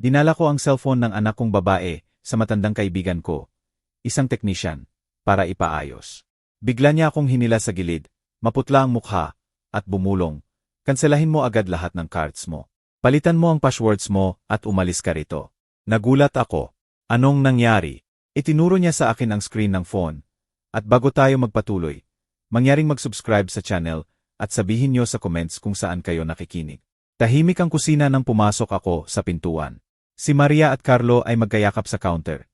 Dinala ko ang cellphone ng anak kong babae sa matandang kaibigan ko, isang technician, para ipaayos. Bigla niya akong hinila sa gilid, maputla ang mukha, at bumulong. Kanselahin mo agad lahat ng cards mo. Palitan mo ang passwords mo at umalis ka rito. Nagulat ako. Anong nangyari? Itinuro niya sa akin ang screen ng phone. At bago tayo magpatuloy, mangyaring mag-subscribe sa channel at sabihin niyo sa comments kung saan kayo nakikinig. Tahimik ang kusina nang pumasok ako sa pintuan. Si Maria at Carlo ay magkayakap sa counter.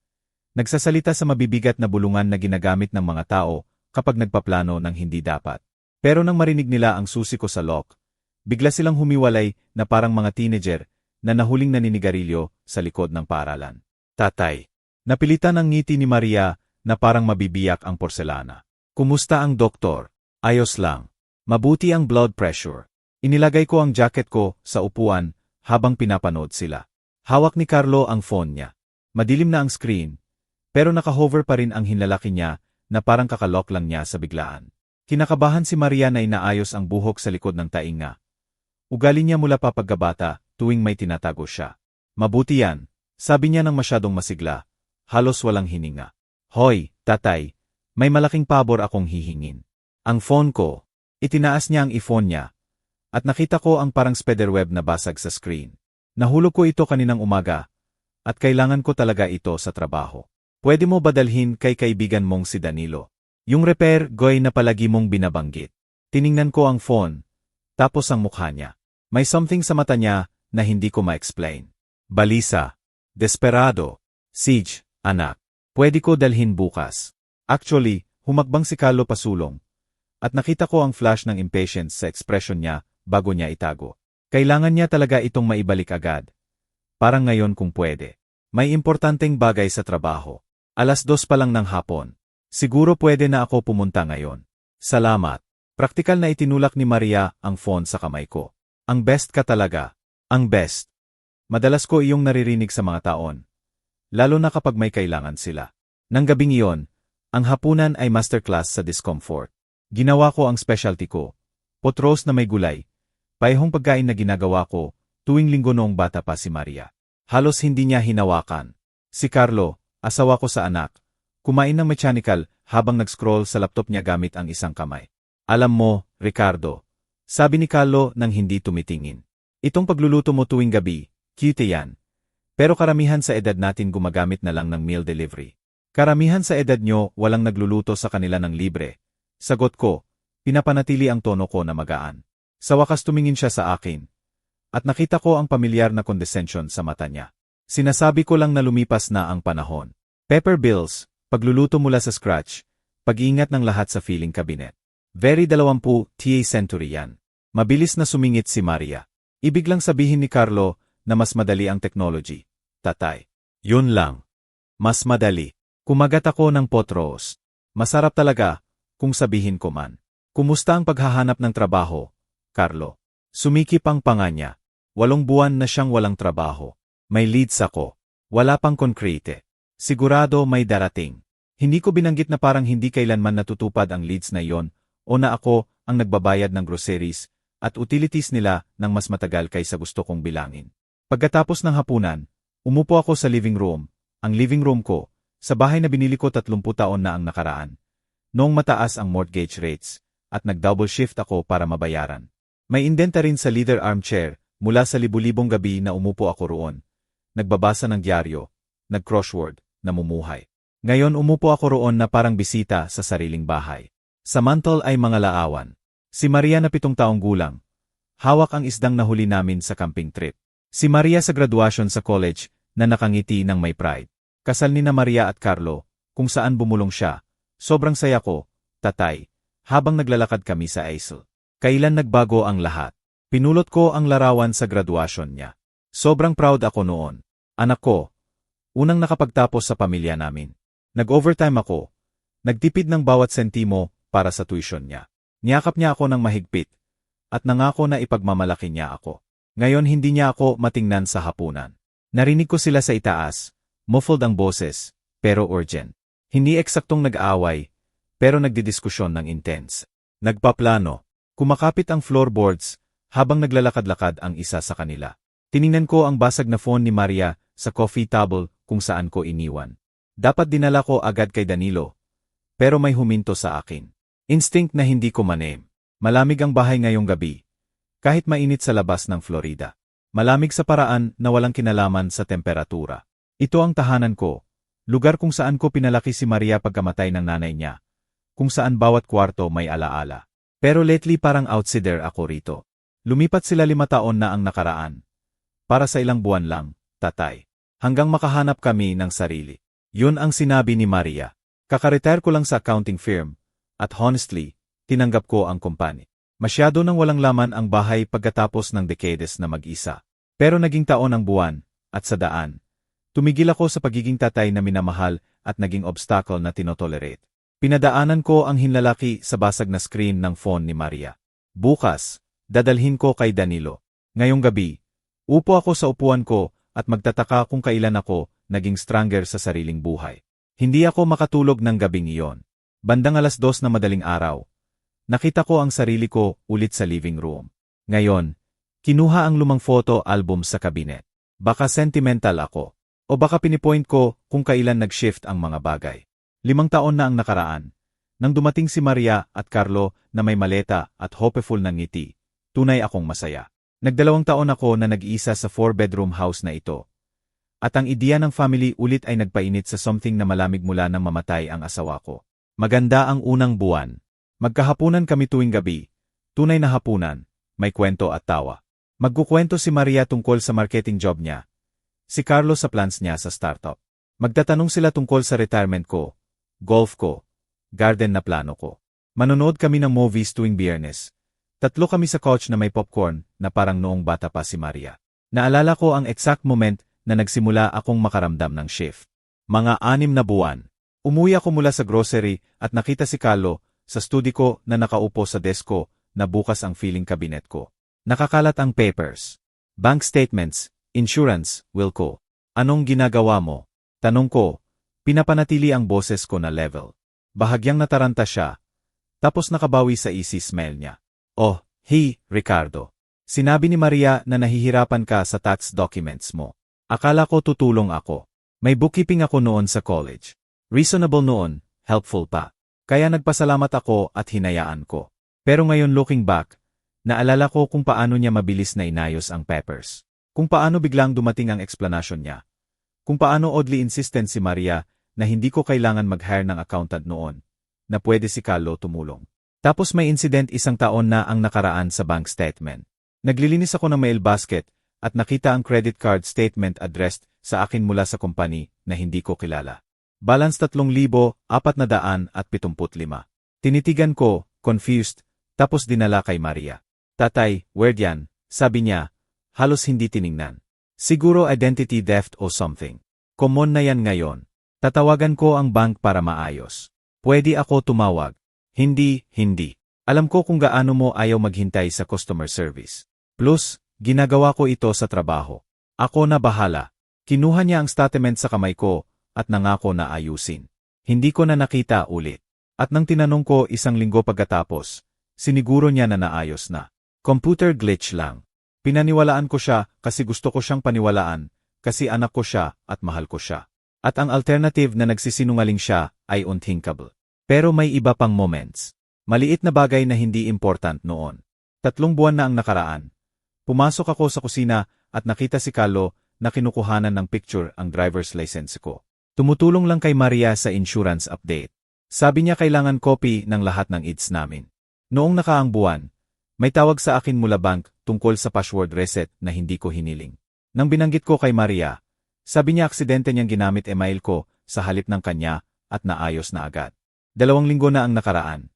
Nagsasalita sa mabibigat na bulungan na ginagamit ng mga tao kapag nagpaplano ng hindi dapat. Pero nang marinig nila ang susi ko sa lock, bigla silang humiwalay na parang mga teenager na nahuling naninigarilyo sa likod ng paaralan. Tatay. Napilitan ang ngiti ni Maria na parang mabibiyak ang porselana. Kumusta ang doktor? Ayos lang. Mabuti ang blood pressure. Inilagay ko ang jacket ko sa upuan habang pinapanood sila. Hawak ni Carlo ang phone niya. Madilim na ang screen, pero nakahover pa rin ang hinlalaki niya na parang kakalock lang niya sa biglaan. Kinakabahan si Maria na inaayos ang buhok sa likod ng tainga. Ugali niya mula pa pagkabata tuwing may tinatago siya. Mabuti yan, sabi niya nang masyadong masigla, halos walang hininga. Hoy, tatay, may malaking pabor akong hihingin. Ang phone ko. Itinaas niya ang iPhone niya, at nakita ko ang parang spiderweb na basag sa screen. Nahulog ko ito kaninang umaga, at kailangan ko talaga ito sa trabaho. Pwede mo ba dalhin kay kaibigan mong si Danilo? Yung repair guy na palagi mong binabanggit. Tiningnan ko ang phone, tapos ang mukha niya. May something sa mata niya na hindi ko ma-explain. Balisa. Desperado. Siege, anak. Pwede ko dalhin bukas. Actually, humakbang si Carlo pasulong. At nakita ko ang flash ng impatience sa ekspresyon niya bago niya itago. Kailangan niya talaga itong maibalik agad. Parang ngayon kung pwede. May importanteng bagay sa trabaho. 2:00 pa lang ng hapon. Siguro pwede na ako pumunta ngayon. Salamat. Praktikal na itinulak ni Maria ang phone sa kamay ko. Ang best ka talaga. Ang best. Madalas ko iyong naririnig sa mga taon. Lalo na kapag may kailangan sila. Nang gabing iyon, ang hapunan ay masterclass sa discomfort. Ginawa ko ang specialty ko. Pot roast na may gulay. Paehong pagkain na ginagawa ko tuwing linggo noong bata pa si Maria. Halos hindi niya hinawakan. Si Carlo, asawa ko sa anak, kumain ng mechanical habang nag-scroll sa laptop niya gamit ang isang kamay. Alam mo, Ricardo, sabi ni Carlo nang hindi tumitingin. Itong pagluluto mo tuwing gabi, cute yan. Pero karamihan sa edad natin gumagamit na lang ng meal delivery. Karamihan sa edad nyo walang nagluluto sa kanila ng libre. Sagot ko, pinapanatili ang tono ko na magaan. Sa wakas tumingin siya sa akin. At nakita ko ang pamilyar na condescension sa mata niya. Sinasabi ko lang na lumipas na ang panahon. Pepper bills, pagluluto mula sa scratch, pag-iingat ng lahat sa filing cabinet. Very 20th century yan. Mabilis na sumingit si Maria. Ibig lang sabihin ni Carlo na mas madali ang technology. Tatay. Yun lang. Mas madali. Kumagat ako ng pot roast. Masarap talaga, kung sabihin ko man. Kumusta ang paghahanap ng trabaho? Carlo. Sumikip ang panga niya. 8 buwan na siyang walang trabaho. May leads ako. Wala pang konkrete. Sigurado may darating. Hindi ko binanggit na parang hindi kailanman natutupad ang leads na iyon o na ako ang nagbabayad ng groceries at utilities nila ng mas matagal kaysa gusto kong bilangin. Pagkatapos ng hapunan, umupo ako sa living room, ang living room ko, sa bahay na binili ko 30 taon na ang nakaraan. Noong mataas ang mortgage rates, at nag-double shift ako para mabayaran. May indenta rin sa leather armchair, mula sa libu-libong gabi na umupo ako roon. Nagbabasa ng dyaryo, nag-crossword, namumuhay. Ngayon umupo ako roon na parang bisita sa sariling bahay. Sa mantle ay mga laawan. Si Maria na 7 taong gulang. Hawak ang isdang nahuli namin sa camping trip. Si Maria sa graduation sa college na nakangiti ng may pride. Kasal ni na Maria at Carlo, kung saan bumulong siya. Sobrang saya ko, tatay, habang naglalakad kami sa Aisle. Kailan nagbago ang lahat? Pinulot ko ang larawan sa graduation niya. Sobrang proud ako noon. Anak ko, unang nakapagtapos sa pamilya namin. Nag-overtime ako. Nagtipid ng bawat sentimo para sa tuition niya. Niyakap niya ako ng mahigpit. At nangako na ipagmamalaki niya ako. Ngayon hindi niya ako matingnan sa hapunan. Narinig ko sila sa itaas. Muffled ang boses, pero urgent. Hindi eksaktong nag-aaway, pero nagdidiskusyon ng intense. Nagpaplano. Kumakapit ang floorboards habang naglalakad-lakad ang isa sa kanila. Tiningnan ko ang basag na phone ni Maria sa coffee table kung saan ko iniwan. Dapat dinala ko agad kay Danilo, pero may huminto sa akin. Instinct na hindi ko manem. Malamig ang bahay ngayong gabi, kahit mainit sa labas ng Florida. Malamig sa paraan na walang kinalaman sa temperatura. Ito ang tahanan ko, lugar kung saan ko pinalaki si Maria pagkamatay ng nanay niya, kung saan bawat kwarto may alaala. Pero lately parang outsider ako rito. Lumipat sila 5 taon na ang nakaraan. Para sa ilang buwan lang, tatay. Hanggang makahanap kami ng sarili. Yun ang sinabi ni Maria. Kakaretire ko lang sa accounting firm, at honestly, tinanggap ko ang kumpanya. Masyado nang walang laman ang bahay pagkatapos ng dekades na mag-isa. Pero naging taon ang buwan, at sa daan. Tumigil ako sa pagiging tatay na minamahal at naging obstacle na tinotolerate. Pinadaanan ko ang hinlalaki sa basag na screen ng phone ni Maria. Bukas, dadalhin ko kay Danilo. Ngayong gabi, upo ako sa upuan ko at magtataka kung kailan ako naging stronger sa sariling buhay. Hindi ako makatulog ng gabing iyon. Bandang 2:00 na madaling araw, nakita ko ang sarili ko ulit sa living room. Ngayon, kinuha ang lumang photo album sa kabinet. Baka sentimental ako. O baka pinipoint ko kung kailan nag-shift ang mga bagay. 5 taon na ang nakaraan. Nang dumating si Maria at Carlo na may maleta at hopeful ng ngiti, tunay akong masaya. Nag2 taon ako na nag-iisa sa 4-bedroom house na ito. At ang ideya ng family ulit ay nagpainit sa something na malamig mula nang mamatay ang asawa ko. Maganda ang unang buwan. Magkahapunan kami tuwing gabi. Tunay na hapunan, may kwento at tawa. Magkukwento si Maria tungkol sa marketing job niya. Si Carlo sa plans niya sa startup. Magtatanong sila tungkol sa retirement ko, golf ko, garden na plano ko. Manonood kami ng movies tuwing Biyernes. 3 kami sa couch na may popcorn na parang noong bata pa si Maria. Naalala ko ang exact moment na nagsimula akong makaramdam ng shift. Mga 6 na buwan. Umuwi ako mula sa grocery at nakita si Carlo sa studio ko na nakaupo sa desk ko na bukas ang filing cabinet ko. Nakakalat ang papers, bank statements, insurance, will ko. Anong ginagawa mo? Tanong ko, pinapanatili ang boses ko na level. Bahagyang nataranta siya, tapos nakabawi sa easy smile niya. Oh, hey, Ricardo. Sinabi ni Maria na nahihirapan ka sa tax documents mo. Akala ko tutulong ako. May bookkeeping ako noon sa college. Reasonable noon, helpful pa. Kaya nagpasalamat ako at hinayaan ko. Pero ngayon looking back, naalala ko kung paano niya mabilis na inayos ang papers. Kung paano biglang dumating ang explanation niya. Kung paano oddly insistent si Maria na hindi ko kailangan mag-hire ng accountant noon, na pwede si Carlo tumulong. Tapos may incident 1 taon na ang nakaraan sa bank statement. Naglilinis ako ng mail basket at nakita ang credit card statement addressed sa akin mula sa company na hindi ko kilala. Balance 3,475. Tinitigan ko, confused, tapos dinala kay Maria. Tatay, weird yan, sabi niya, halos hindi tiningnan. Siguro identity theft o something. Common na yan ngayon. Tatawagan ko ang bank para maayos. Pwede ako tumawag. Hindi. Alam ko kung gaano mo ayaw maghintay sa customer service. Plus, ginagawa ko ito sa trabaho. Ako na bahala. Kinuha niya ang statement sa kamay ko at nangako na ayusin. Hindi ko na nakita ulit. At nang tinanong ko 1 linggo pagkatapos, siniguro niya na naayos na. Computer glitch lang. Pinaniwalaan ko siya kasi gusto ko siyang paniwalaan, kasi anak ko siya at mahal ko siya. At ang alternative na nagsisinungaling siya ay unthinkable. Pero may iba pang moments. Maliit na bagay na hindi important noon. 3 buwan na ang nakaraan. Pumasok ako sa kusina at nakita si Carlo na kinukuhanan ng picture ang driver's license ko. Tumutulong lang kay Maria sa insurance update. Sabi niya kailangan copy ng lahat ng IDs namin. Noong nakaang buwan, may tawag sa akin mula bank tungkol sa password reset na hindi ko hiniling. Nang binanggit ko kay Maria, sabi niya aksidente niyang ginamit email ko sa halip ng kanya at naayos na agad. 2 linggo na ang nakaraan.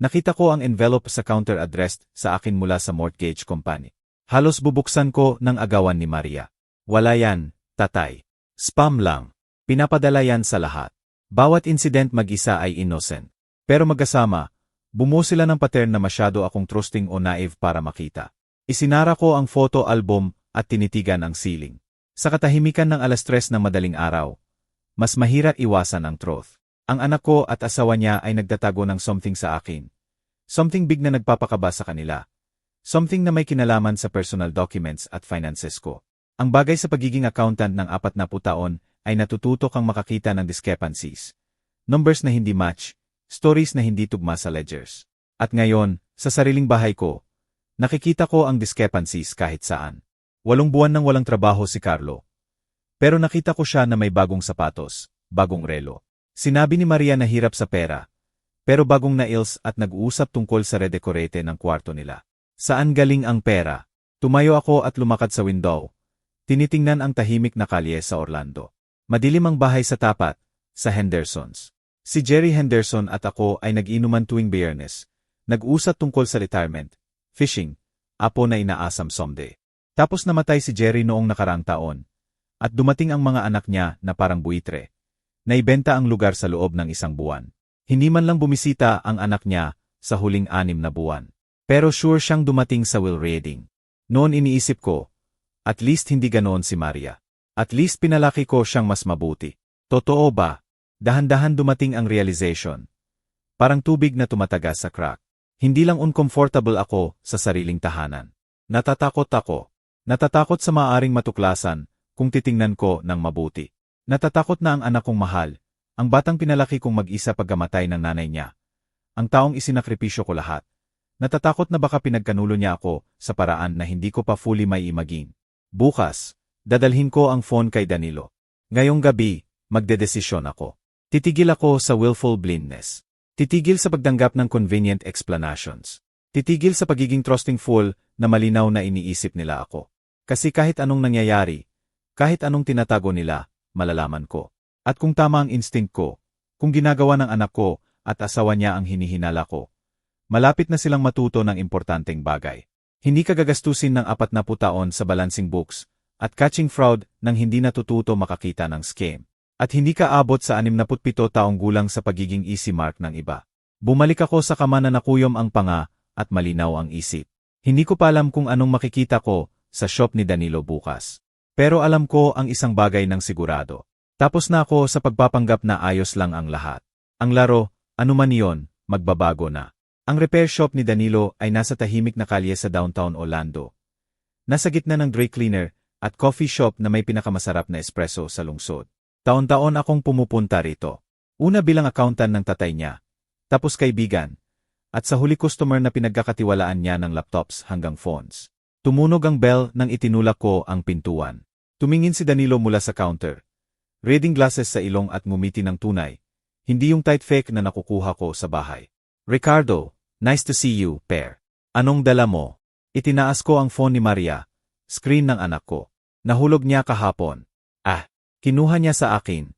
Nakita ko ang envelope sa counter addressed sa akin mula sa mortgage company. Halos bubuksan ko ng agawan ni Maria. Wala yan, tatay. Spam lang. Pinapadala yan sa lahat. Bawat incident mag-isa ay innocent. Pero magkasama, bumuo sila ng pattern na masyado akong trusting o naive para makita. Isinara ko ang photo album at tinitigan ang ceiling. Sa katahimikan ng 3:00 ng madaling araw, mas mahirap iwasan ang truth. Ang anak ko at asawa niya ay nagtatago ng something sa akin. Something big na nagpapakaba sa kanila. Something na may kinalaman sa personal documents at finances ko. Ang bagay sa pagiging accountant ng 40 taon ay natututo kang makakita ng discrepancies. Numbers na hindi match, stories na hindi tugma sa ledgers. At ngayon, sa sariling bahay ko, nakikita ko ang discrepancies kahit saan. 8 buwan nang walang trabaho si Carlo. Pero nakita ko siya na may bagong sapatos, bagong relo. Sinabi ni Maria na hirap sa pera, pero bagong nails at nag-uusap tungkol sa redecorate ng kwarto nila. Saan galing ang pera? Tumayo ako at lumakad sa window. Tinitingnan ang tahimik na kalye sa Orlando. Madilim ang bahay sa tapat, sa Hendersons. Si Jerry Henderson at ako ay nag-inuman tuwing Biyernes. Nag-usap tungkol sa retirement, fishing, apo na inaasam someday. Tapos namatay si Jerry noong nakaraang taon. At dumating ang mga anak niya na parang buitre. Naibenta ang lugar sa loob ng 1 buwan. Hindi man lang bumisita ang anak niya sa huling 6 na buwan. Pero sure siyang dumating sa will reading. Noon iniisip ko, at least hindi ganoon si Maria. At least pinalaki ko siyang mas mabuti. Totoo ba? Dahan-dahan dumating ang realization. Parang tubig na tumatagas sa crack. Hindi lang uncomfortable ako sa sariling tahanan. Natatakot ako. Natatakot sa maaaring matuklasan kung titingnan ko ng mabuti. Natatakot na ang anak kong mahal, ang batang pinalaki kong mag-isa pagkamatay ng nanay niya. Ang taong isinakripisyo ko lahat. Natatakot na baka pinagkanulo niya ako sa paraan na hindi ko pa fully maiimagine. Bukas, dadalhin ko ang phone kay Danilo. Ngayong gabi, magdedesisyon ako. Titigil ako sa willful blindness. Titigil sa pagdanggap ng convenient explanations. Titigil sa pagiging trustingful na malinaw na iniisip nila ako. Kasi kahit anong nangyayari, kahit anong tinatago nila, malalaman ko. At kung tama ang instinct ko, kung ginagawa ng anak ko at asawa niya ang hinihinala ko, malapit na silang matuto ng importanteng bagay. Hindi ka gagastusin ng 40 taon sa balancing books at catching fraud nang hindi natututo makakita ng scam. At hindi ka abot sa 67 taong gulang sa pagiging easy mark ng iba. Bumalik ako sa kama na nakuyom ang panga at malinaw ang isip. Hindi ko pa alam kung anong makikita ko sa shop ni Danilo bukas. Pero alam ko ang isang bagay ng sigurado. Tapos na ako sa pagpapanggap na ayos lang ang lahat. Ang laro, anuman iyon, magbabago na. Ang repair shop ni Danilo ay nasa tahimik na kalye sa downtown Orlando. Nasa gitna ng dry cleaner at coffee shop na may pinakamasarap na espresso sa lungsod. Taon-taon akong pumupunta rito. Una bilang accountant ng tatay niya, tapos kaibigan, at sa huli customer na pinagkakatiwalaan niya ng laptops hanggang phones. Tumunog ang bell nang itinulak ko ang pintuan. Tumingin si Danilo mula sa counter. Reading glasses sa ilong at ngumiti ng tunay. Hindi yung tight fake na nakukuha ko sa bahay. Ricardo, nice to see you, pair. Anong dala mo? Itinaas ko ang phone ni Maria. Screen ng anak ko. Nahulog niya kahapon. Kinuha niya sa akin.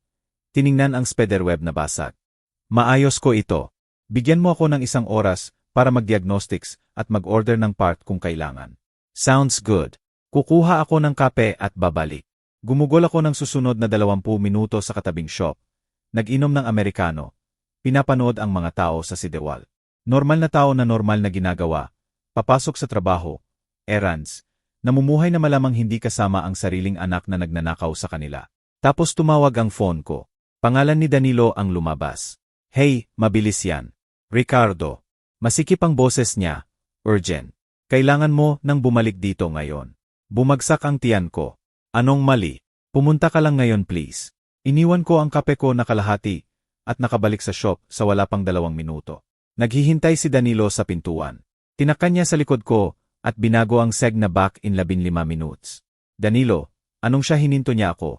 Tiningnan ang spiderweb na basag. Maayos ko ito. Bigyan mo ako ng 1 oras para mag-diagnostics at mag-order ng part kung kailangan. Sounds good. Kukuha ako ng kape at babalik. Gumugol ako ng susunod na 20 minuto sa katabing shop. Nag-inom ng Amerikano. Pinapanood ang mga tao sa sidewal. Normal na tao na normal na ginagawa. Papasok sa trabaho. Errands. Namumuhay na malamang hindi kasama ang sariling anak na nagnanakaw sa kanila. Tapos tumawag ang phone ko. Pangalan ni Danilo ang lumabas. Hey, mabilis yan. Ricardo. Masikip ang boses niya. Urgent. Kailangan mo nang bumalik dito ngayon. Bumagsak ang tiyan ko. Anong mali? Pumunta ka lang ngayon please. Iniwan ko ang kape ko na kalahati at nakabalik sa shop sa wala pang 2 minuto. Naghihintay si Danilo sa pintuan. Tinakpan niya sa likod ko at binago ang seg na back in 15 minutes. Danilo, anong siya hininto niya ako?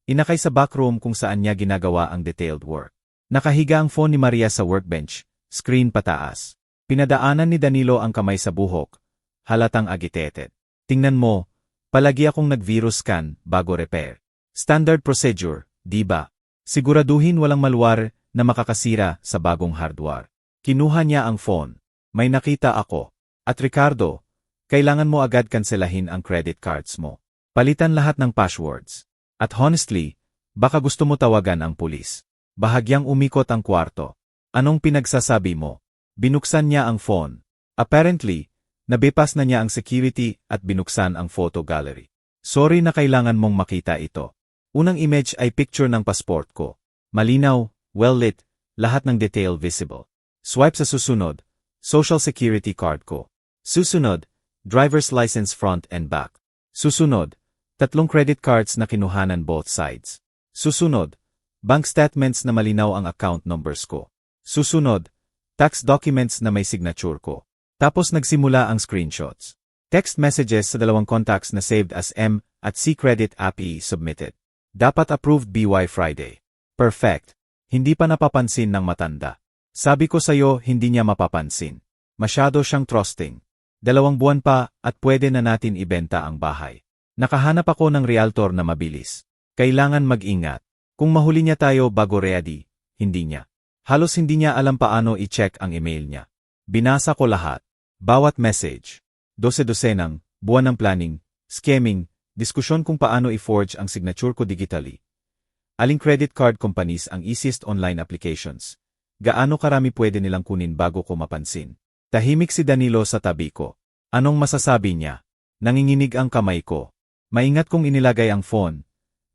Inakay sa backroom kung saan niya ginagawa ang detailed work. Nakahiga ang phone ni Maria sa workbench, screen pataas. Pinadaanan ni Danilo ang kamay sa buhok. Halatang agitated. Tingnan mo, palagi akong nag-virus scan bago repair. Standard procedure, di ba? Siguraduhin walang malware na makakasira sa bagong hardware. Kinuha niya ang phone. May nakita ako. At Ricardo, kailangan mo agad kanselahin ang credit cards mo. Palitan lahat ng passwords. At honestly, baka gusto mo tawagan ang pulis. Bahagyang umikot ang kwarto. Anong pinagsasabi mo? Binuksan niya ang phone. Apparently, nabipas na niya ang security at binuksan ang photo gallery. Sorry na kailangan mong makita ito. Unang image ay picture ng passport ko. Malinaw, well-lit, lahat ng detail visible. Swipe sa susunod, social security card ko. Susunod, driver's license front and back. Susunod, 3 credit cards na kinuhanan both sides. Susunod, bank statements na malinaw ang account numbers ko. Susunod, tax documents na may signature ko. Tapos nagsimula ang screenshots. Text messages sa 2 contacts na saved as M at C credit API submitted. Dapat approved BY Friday. Perfect. Hindi pa napapansin ng matanda. Sabi ko sa'yo, hindi niya mapapansin. Masyado siyang trusting. 2 buwan pa at pwede na natin ibenta ang bahay. Nakahanap ako ng realtor na mabilis. Kailangan mag-ingat. Kung mahuli niya tayo bago ready, hindi niya. Halos hindi niya alam paano i-check ang email niya. Binasa ko lahat. Bawat message. 12 buwan ng planning, scamming, diskusyon kung paano i-forge ang signature ko digitally. Aling credit card companies ang easiest online applications? Gaano karami pwede nilang kunin bago ko mapansin? Tahimik si Danilo sa tabi ko. Anong masasabi niya? Nanginginig ang kamay ko. Maingat kong inilagay ang phone.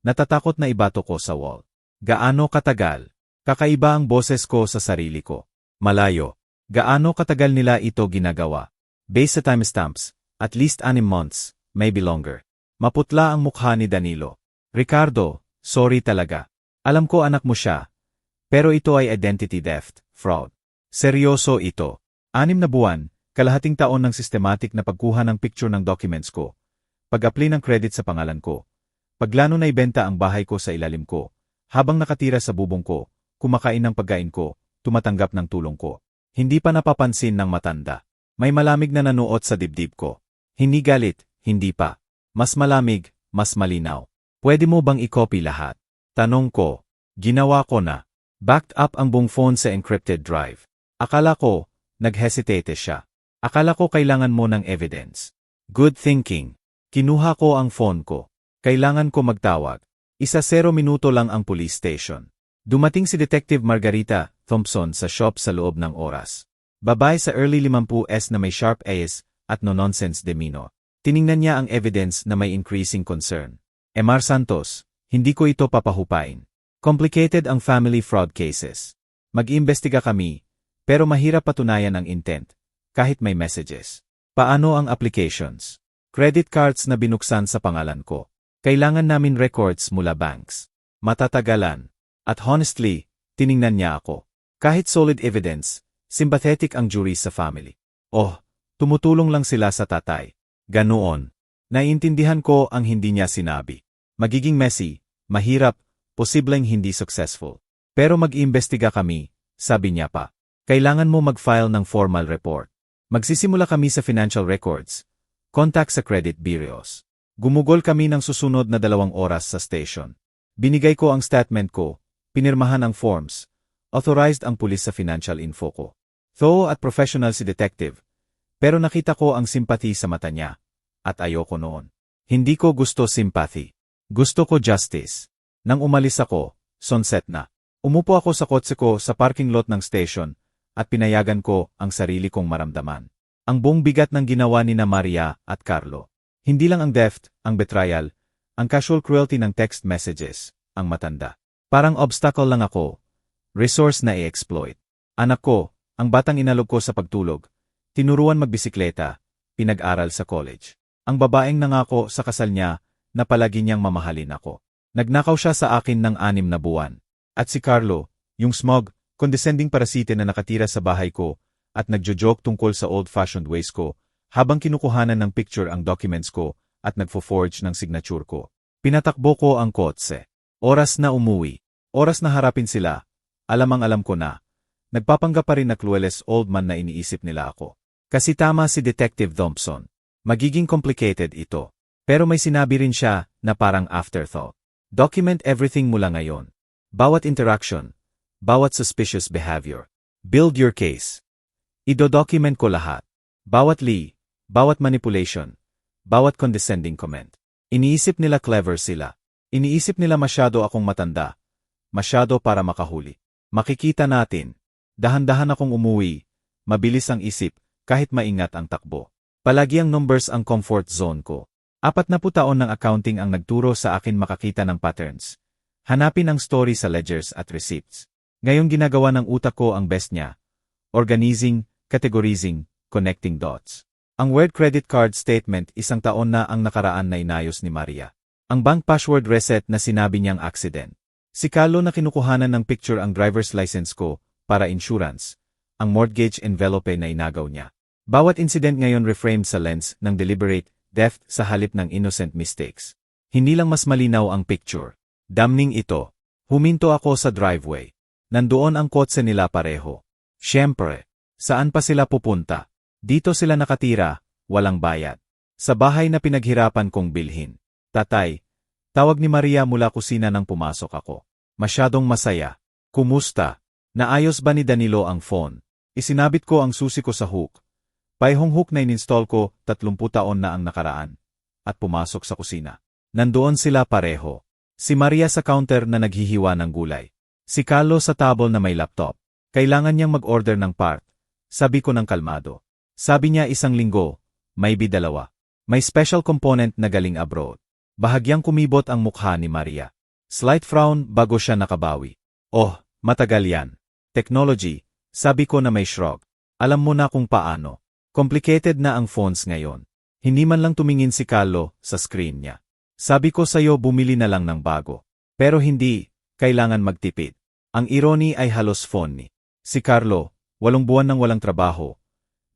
Natatakot na ibato ko sa wall. Gaano katagal? Kakaiba ang boses ko sa sarili ko. Malayo. Gaano katagal nila ito ginagawa? Based sa timestamps, at least 6 months, maybe longer. Maputla ang mukha ni Danilo. Ricardo, sorry talaga. Alam ko anak mo siya. Pero ito ay identity theft, fraud. Seryoso ito. 6 na buwan, kalahating taon ng systematic na pagkuha ng picture ng documents ko. Pag-apply ng credit sa pangalan ko. Paglano na ibenta ang bahay ko sa ilalim ko. Habang nakatira sa bubong ko, kumakain ng pagkain ko, tumatanggap ng tulong ko. Hindi pa napapansin ng matanda. May malamig na nanuot sa dibdib ko. Hindi galit, hindi pa. Mas malamig, mas malinaw. Pwede mo bang i-copy lahat? Tanong ko. Ginawa ko na. Backed up ang buong phone sa encrypted drive. Akala ko, nag-hesitate siya. Akala ko kailangan mo ng evidence. Good thinking. Kinuha ko ang phone ko. Kailangan ko magtawag. 0 minuto lang ang police station. Dumating si Detective Margarita Thompson sa shop sa loob ng oras. Babae sa early 50s na may sharp eyes at no-nonsense demeanor. Tiningnan niya ang evidence na may increasing concern. Emar Santos, hindi ko ito papahupain. Complicated ang family fraud cases. Mag-iimbestiga kami, pero mahirap patunayan ang intent, kahit may messages. Paano ang applications? Credit cards na binuksan sa pangalan ko. Kailangan namin records mula banks. Matatagalan. At honestly, tiningnan niya ako. Kahit solid evidence, sympathetic ang jury sa family. Oh, tumutulong lang sila sa tatay. Ganoon. Naiintindihan ko ang hindi niya sinabi. Magiging messy, mahirap, posibleng hindi successful. Pero mag-iimbestiga kami, sabi niya pa. Kailangan mo mag-file ng formal report. Magsisimula kami sa financial records. Contact sa credit bureaus. Gumugol kami ng susunod na 2 oras sa station. Binigay ko ang statement ko, pinirmahan ang forms, authorized ang pulis sa financial info ko. Thorough at professional si detective, pero nakita ko ang sympathy sa mata niya, at ayoko noon. Hindi ko gusto sympathy. Gusto ko justice. Nang umalis ako, sunset na. Umupo ako sa kotse ko sa parking lot ng station, at pinayagan ko ang sarili kong maramdaman. Ang buong bigat ng ginawa ni Maria at Carlo. Hindi lang ang theft, ang betrayal, ang casual cruelty ng text messages, ang matanda. Parang obstacle lang ako. Resource na i-exploit. Anak ko, ang batang inalog ko sa pagtulog, tinuruan magbisikleta, pinag-aral sa college. Ang babaeng nangako sa kasal niya na palagi niyang mamahalin ako. Nagnakaw siya sa akin ng 6 na buwan. At si Carlo, yung smug, condescending parasite na nakatira sa bahay ko at nagjo-joke tungkol sa old-fashioned ways ko habang kinukuhanan ng picture ang documents ko at nagfo-forge ng signature ko. Pinatakbo ko ang kotse. Oras na umuwi. Oras na harapin sila. Alam ko na. Nagpapanggap pa rin na clueless old man na iniisip nila ako. Kasi tama si Detective Thompson. Magiging complicated ito. Pero may sinabi rin siya na parang afterthought. Document everything mula ngayon. Bawat interaction. Bawat suspicious behavior. Build your case. Ido-document ko lahat. Bawat lie. Bawat manipulation. Bawat condescending comment. Iniisip nila clever sila. Iniisip nila masyado akong matanda. Masyado para makahuli. Makikita natin. Dahan-dahan akong umuwi. Mabilis ang isip, kahit maingat ang takbo. Palagi ang numbers ang comfort zone ko. 40 taon ng accounting ang nagturo sa akin makakita ng patterns. Hanapin ang story sa ledgers at receipts. Ngayon ginagawa ng utak ko ang best niya. Organizing, categorizing, connecting dots. Ang word credit card statement 1 taon na ang nakaraan na inayos ni Maria. Ang bank password reset na sinabi niyang accident. Si Carlo na kinukuhanan ng picture ang driver's license ko para insurance. Ang mortgage envelope na inagaw niya. Bawat incident ngayon reframed sa lens ng deliberate theft sa halip ng innocent mistakes. Hindi lang mas malinaw ang picture. Damning ito. Huminto ako sa driveway. Nandoon ang kotse nila pareho. Siyempre, saan pa sila pupunta? Dito sila nakatira, walang bayad. Sa bahay na pinaghirapan kong bilhin. Tatay, tawag ni Maria mula kusina nang pumasok ako. Masyadong masaya. Kumusta? Naayos ba ni Danilo ang phone? Isinabit ko ang susi ko sa hook. Paihong hook na ininstall ko 30 taon na ang nakaraan. At pumasok sa kusina. Nandoon sila pareho. Si Maria sa counter na naghihiwa ng gulay. Si Carlo sa table na may laptop. Kailangan niyang mag-order ng part. Sabi ko ng kalmado. Sabi niya 1 linggo, maybe 2. May special component na galing abroad. Bahagyang kumibot ang mukha ni Maria. Slight frown bago siya nakabawi. Oh, matagal yan. Technology, sabi ko na may shrug. Alam mo na kung paano. Complicated na ang phones ngayon. Hindi man lang tumingin si Carlo sa screen niya. Sabi ko sa'yo bumili na lang ng bago. Pero hindi, kailangan magtipid. Ang irony ay halos phone ni. Si Carlo, 8 buwan nang walang trabaho.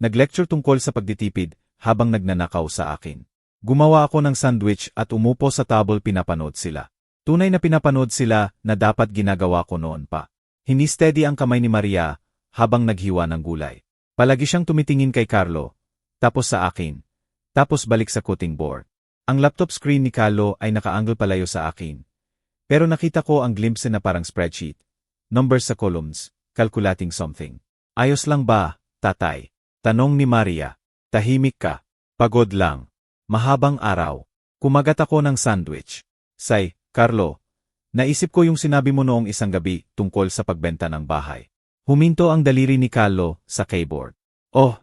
Nag-lecture tungkol sa pagditipid habang nagnanakaw sa akin. Gumawa ako ng sandwich at umupo sa table pinapanood sila. Tunay na pinapanood sila na dapat ginagawa ko noon pa. Hini-steady ang kamay ni Maria habang naghiwa ng gulay. Palagi siyang tumitingin kay Carlo, tapos sa akin, tapos balik sa cutting board. Ang laptop screen ni Carlo ay naka-angle palayo sa akin. Pero nakita ko ang glimpse na parang spreadsheet. Numbers sa columns, calculating something. Ayos lang ba, tatay? Tanong ni Maria. Tahimik ka. Pagod lang. Mahabang araw. Kumagat ako ng sandwich. Say, Carlo, naisip ko yung sinabi mo noong isang gabi tungkol sa pagbenta ng bahay. Huminto ang daliri ni Carlo sa keyboard. Oh,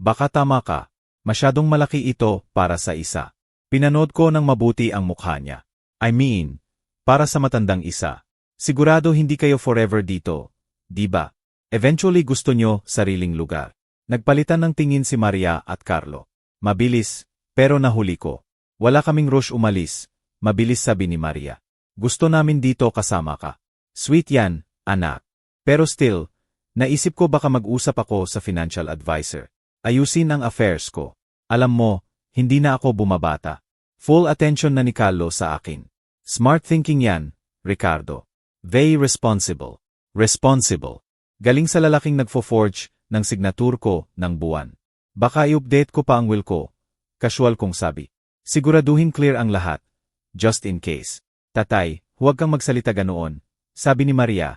baka tama ka. Masyadong malaki ito para sa isa. Pinanood ko ng mabuti ang mukha niya. I mean, para sa matandang isa. Sigurado hindi kayo forever dito, di ba? Eventually gusto nyo sariling lugar. Nagpalitan ng tingin si Maria at Carlo. Mabilis. Pero nahuli ko. Wala kaming rush umalis, mabilis sabi ni Maria. Gusto namin dito kasama ka. Sweet yan, anak. Pero still, naisip ko baka mag-usap ako sa financial advisor. Ayusin ang affairs ko. Alam mo, hindi na ako bumabata. Full attention na ni Carlo sa akin. Smart thinking yan, Ricardo. Very responsible. Responsible. Galing sa lalaking nagfo-forge ng signature ko ng buwan. Baka i-update ko pa ang will ko. Casual kong sabi. Siguraduhin clear ang lahat. Just in case. Tatay, huwag kang magsalita ganoon, sabi ni Maria,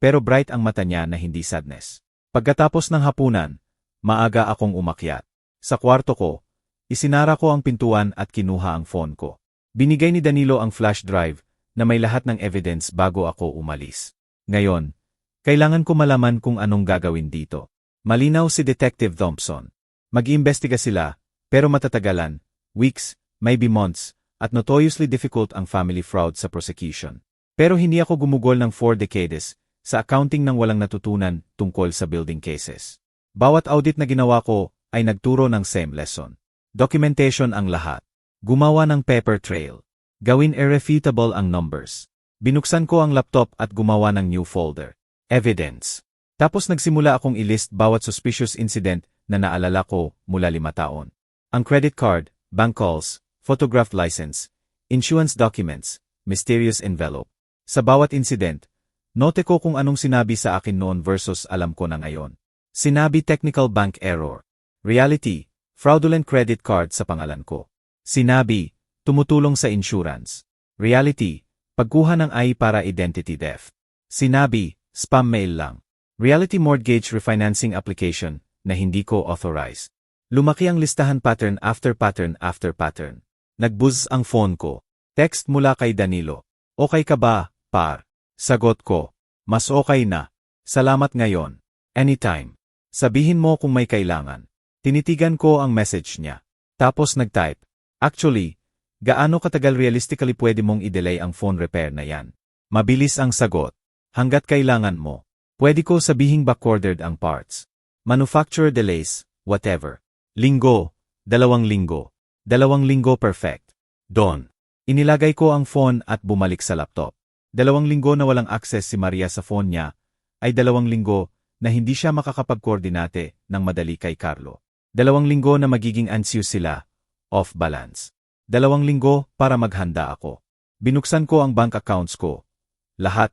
pero bright ang mata niya na hindi sadness. Pagkatapos ng hapunan, maaga akong umakyat. Sa kwarto ko, isinara ko ang pintuan at kinuha ang phone ko. Binigay ni Danilo ang flash drive na may lahat ng evidence bago ako umalis. Ngayon, kailangan ko malaman kung anong gagawin dito. Malinaw si Detective Thompson. Mag-iimbestiga sila, pero matatagalan, weeks, maybe months, at notoriously difficult ang family fraud sa prosecution. Pero hindi ako gumugol ng 4 decades sa accounting nang walang natutunan tungkol sa building cases. Bawat audit na ginawa ko ay nagturo ng same lesson. Documentation ang lahat. Gumawa ng paper trail. Gawin irrefutable ang numbers. Binuksan ko ang laptop at gumawa ng new folder. Evidence. Tapos nagsimula akong ilist bawat suspicious incident na naalala ko mula 5 taon. Ang credit card, bank calls, photograph license, insurance documents, mysterious envelope. Sa bawat incident, note ko kung anong sinabi sa akin noon versus alam ko na ngayon. Sinabi technical bank error. Reality, fraudulent credit card sa pangalan ko. Sinabi, tumutulong sa insurance. Reality, pagkuha ng AI para identity theft. Sinabi, spam mail lang. Reality mortgage refinancing application na hindi ko authorized. Lumaki ang listahan pattern after pattern after pattern. Nagbuzz ang phone ko. Text mula kay Danilo. Okay ka ba, par? Sagot ko. Mas okay na. Salamat ngayon. Anytime. Sabihin mo kung may kailangan. Tinitigan ko ang message niya. Tapos nag-type. Actually, gaano katagal realistically pwede mong i-delay ang phone repair na yan? Mabilis ang sagot. Hanggat kailangan mo. Pwede ko sabihing backordered ang parts. Manufacturer delays, whatever. Linggo, 2 linggo. 2 linggo perfect. Don. Inilagay ko ang phone at bumalik sa laptop. 2 linggo na walang access si Maria sa phone niya, ay 2 linggo na hindi siya makakapag-koordinate ng madali kay Carlo. 2 linggo na magiging anxious sila, off balance. 2 linggo para maghanda ako. Binuksan ko ang bank accounts ko. Lahat,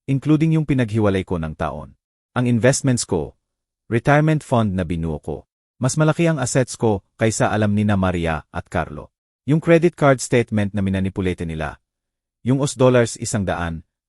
including yung pinaghiwalay ko ng taon. Ang investments ko, retirement fund na binuo ko. Mas malaki ang assets ko kaysa alam ni na Maria at Carlo. Yung credit card statement na minanipulete nila. Yung $100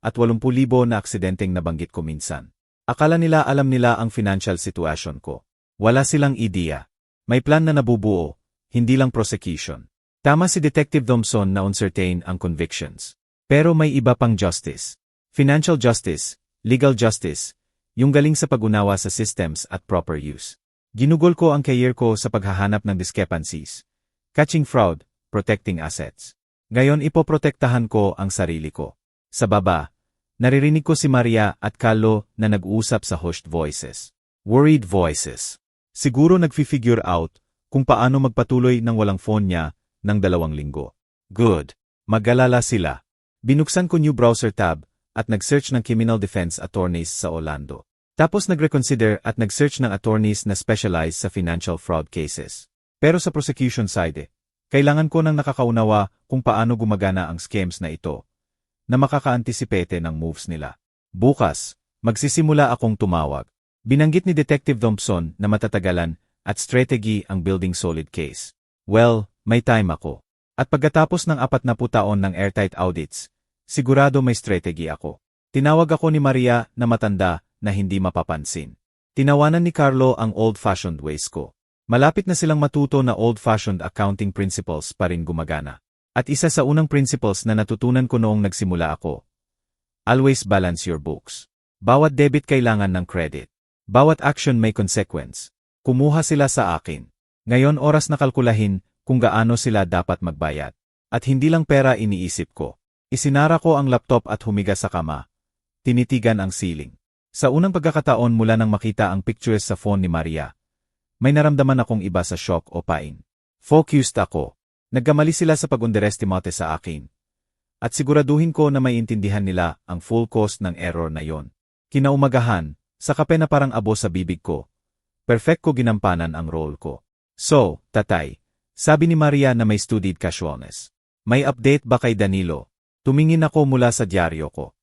at 80,000 na aksidenteng nabanggit ko minsan. Akala nila alam nila ang financial situation ko. Wala silang ideya. May plan na nabubuo, hindi lang prosecution. Tama si Detective Thompson na uncertain ang convictions. Pero may iba pang justice. Financial justice, legal justice, yung galing sa pag-unawa sa systems at proper use. Ginugol ko ang career ko sa paghahanap ng discrepancies. Catching fraud, protecting assets. Ngayon ipoprotektahan ko ang sarili ko. Sa baba, naririnig ko si Maria at Carlo na nag-uusap sa hushed voices. Worried voices. Siguro nag-figure out kung paano magpatuloy ng walang phone niya ng 2 linggo. Good. Mag-alala sila. Binuksan ko new browser tab at nag-search ng criminal defense attorneys sa Orlando. Tapos nag-reconsider at nag-search ng attorneys na specialize sa financial fraud cases. Pero sa prosecution side, kailangan ko ng nakakaunawa kung paano gumagana ang scams na ito, na makaka-anticipate ng moves nila. Bukas, magsisimula akong tumawag. Binanggit ni Detective Thompson na matatagalan at strategy ang building solid case. Well, may time ako. At pagkatapos ng 40 taon ng airtight audits, sigurado may strategy ako. Tinawag ako ni Maria na matanda na hindi mapapansin. Tinawanan ni Carlo ang old-fashioned ways ko. Malapit na silang matuto na old-fashioned accounting principles pa rin gumagana. At isa sa unang principles na natutunan ko noong nagsimula ako. Always balance your books. Bawat debit kailangan ng credit. Bawat action may consequence. Kumuha sila sa akin. Ngayon oras na kalkulahin kung gaano sila dapat magbayad. At hindi lang pera iniisip ko. Isinara ko ang laptop at humiga sa kama. Tinitigan ang ceiling. Sa unang pagkakataon mula nang makita ang pictures sa phone ni Maria, may naramdaman akong iba sa shock o pain. Focused ako. Nagkamali sila sa pag-underestimate sa akin. At siguraduhin ko na may intindihan nila ang full cost ng error na yon. Kinaumagahan, sa kape na parang abo sa bibig ko. Perfect ko ginampanan ang role ko. So, tatay, sabi ni Maria na may studied casualness. May update ba kay Danilo? Tumingin ako mula sa dyaryo ko.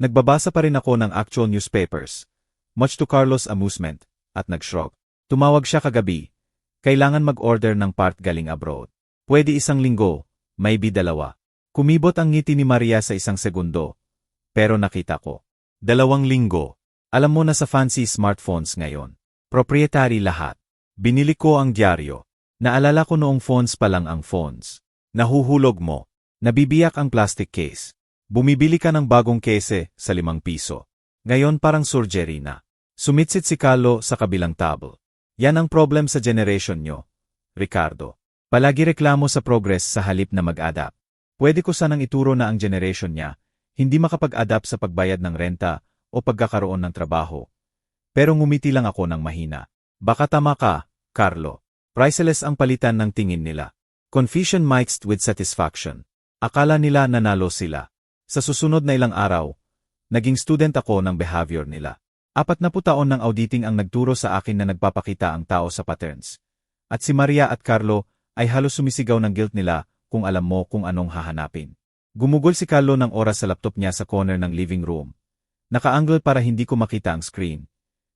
Nagbabasa pa rin ako ng actual newspapers. Much to Carlos' amusement, at nag-shrug. Tumawag siya kagabi. Kailangan mag-order ng part galing abroad. Pwede 1 linggo, maybe 2. Kumibot ang ngiti ni Maria sa 1 segundo. Pero nakita ko. 2 linggo. Alam mo na sa fancy smartphones ngayon. Proprietary lahat. Binili ko ang dyaryo. Naalala ko noong phones pa lang ang phones. Nahuhulog mo. Nabibiyak ang plastic case. Bumibili ka ng bagong kese sa 5 piso. Ngayon parang surgery na. Sumitsit si Carlo sa kabilang table. Yan ang problem sa generation nyo, Ricardo. Palagi reklamo sa progress sa halip na mag-adapt. Pwede ko sanang ituro na ang generation niya, hindi makapag-adapt sa pagbayad ng renta o pagkakaroon ng trabaho. Pero ngumiti lang ako ng mahina. Baka tama ka, Carlo. Priceless ang palitan ng tingin nila. Confusion mixed with satisfaction. Akala nila nanalo sila. Sa susunod na ilang araw, naging student ako ng behavior nila. 40 taon ng auditing ang nagturo sa akin na nagpapakita ang tao sa patterns. At si Maria at Carlo ay halos sumisigaw ng guilt nila kung alam mo kung anong hahanapin. Gumugol si Carlo ng oras sa laptop niya sa corner ng living room. Naka-angle para hindi ko makita ang screen.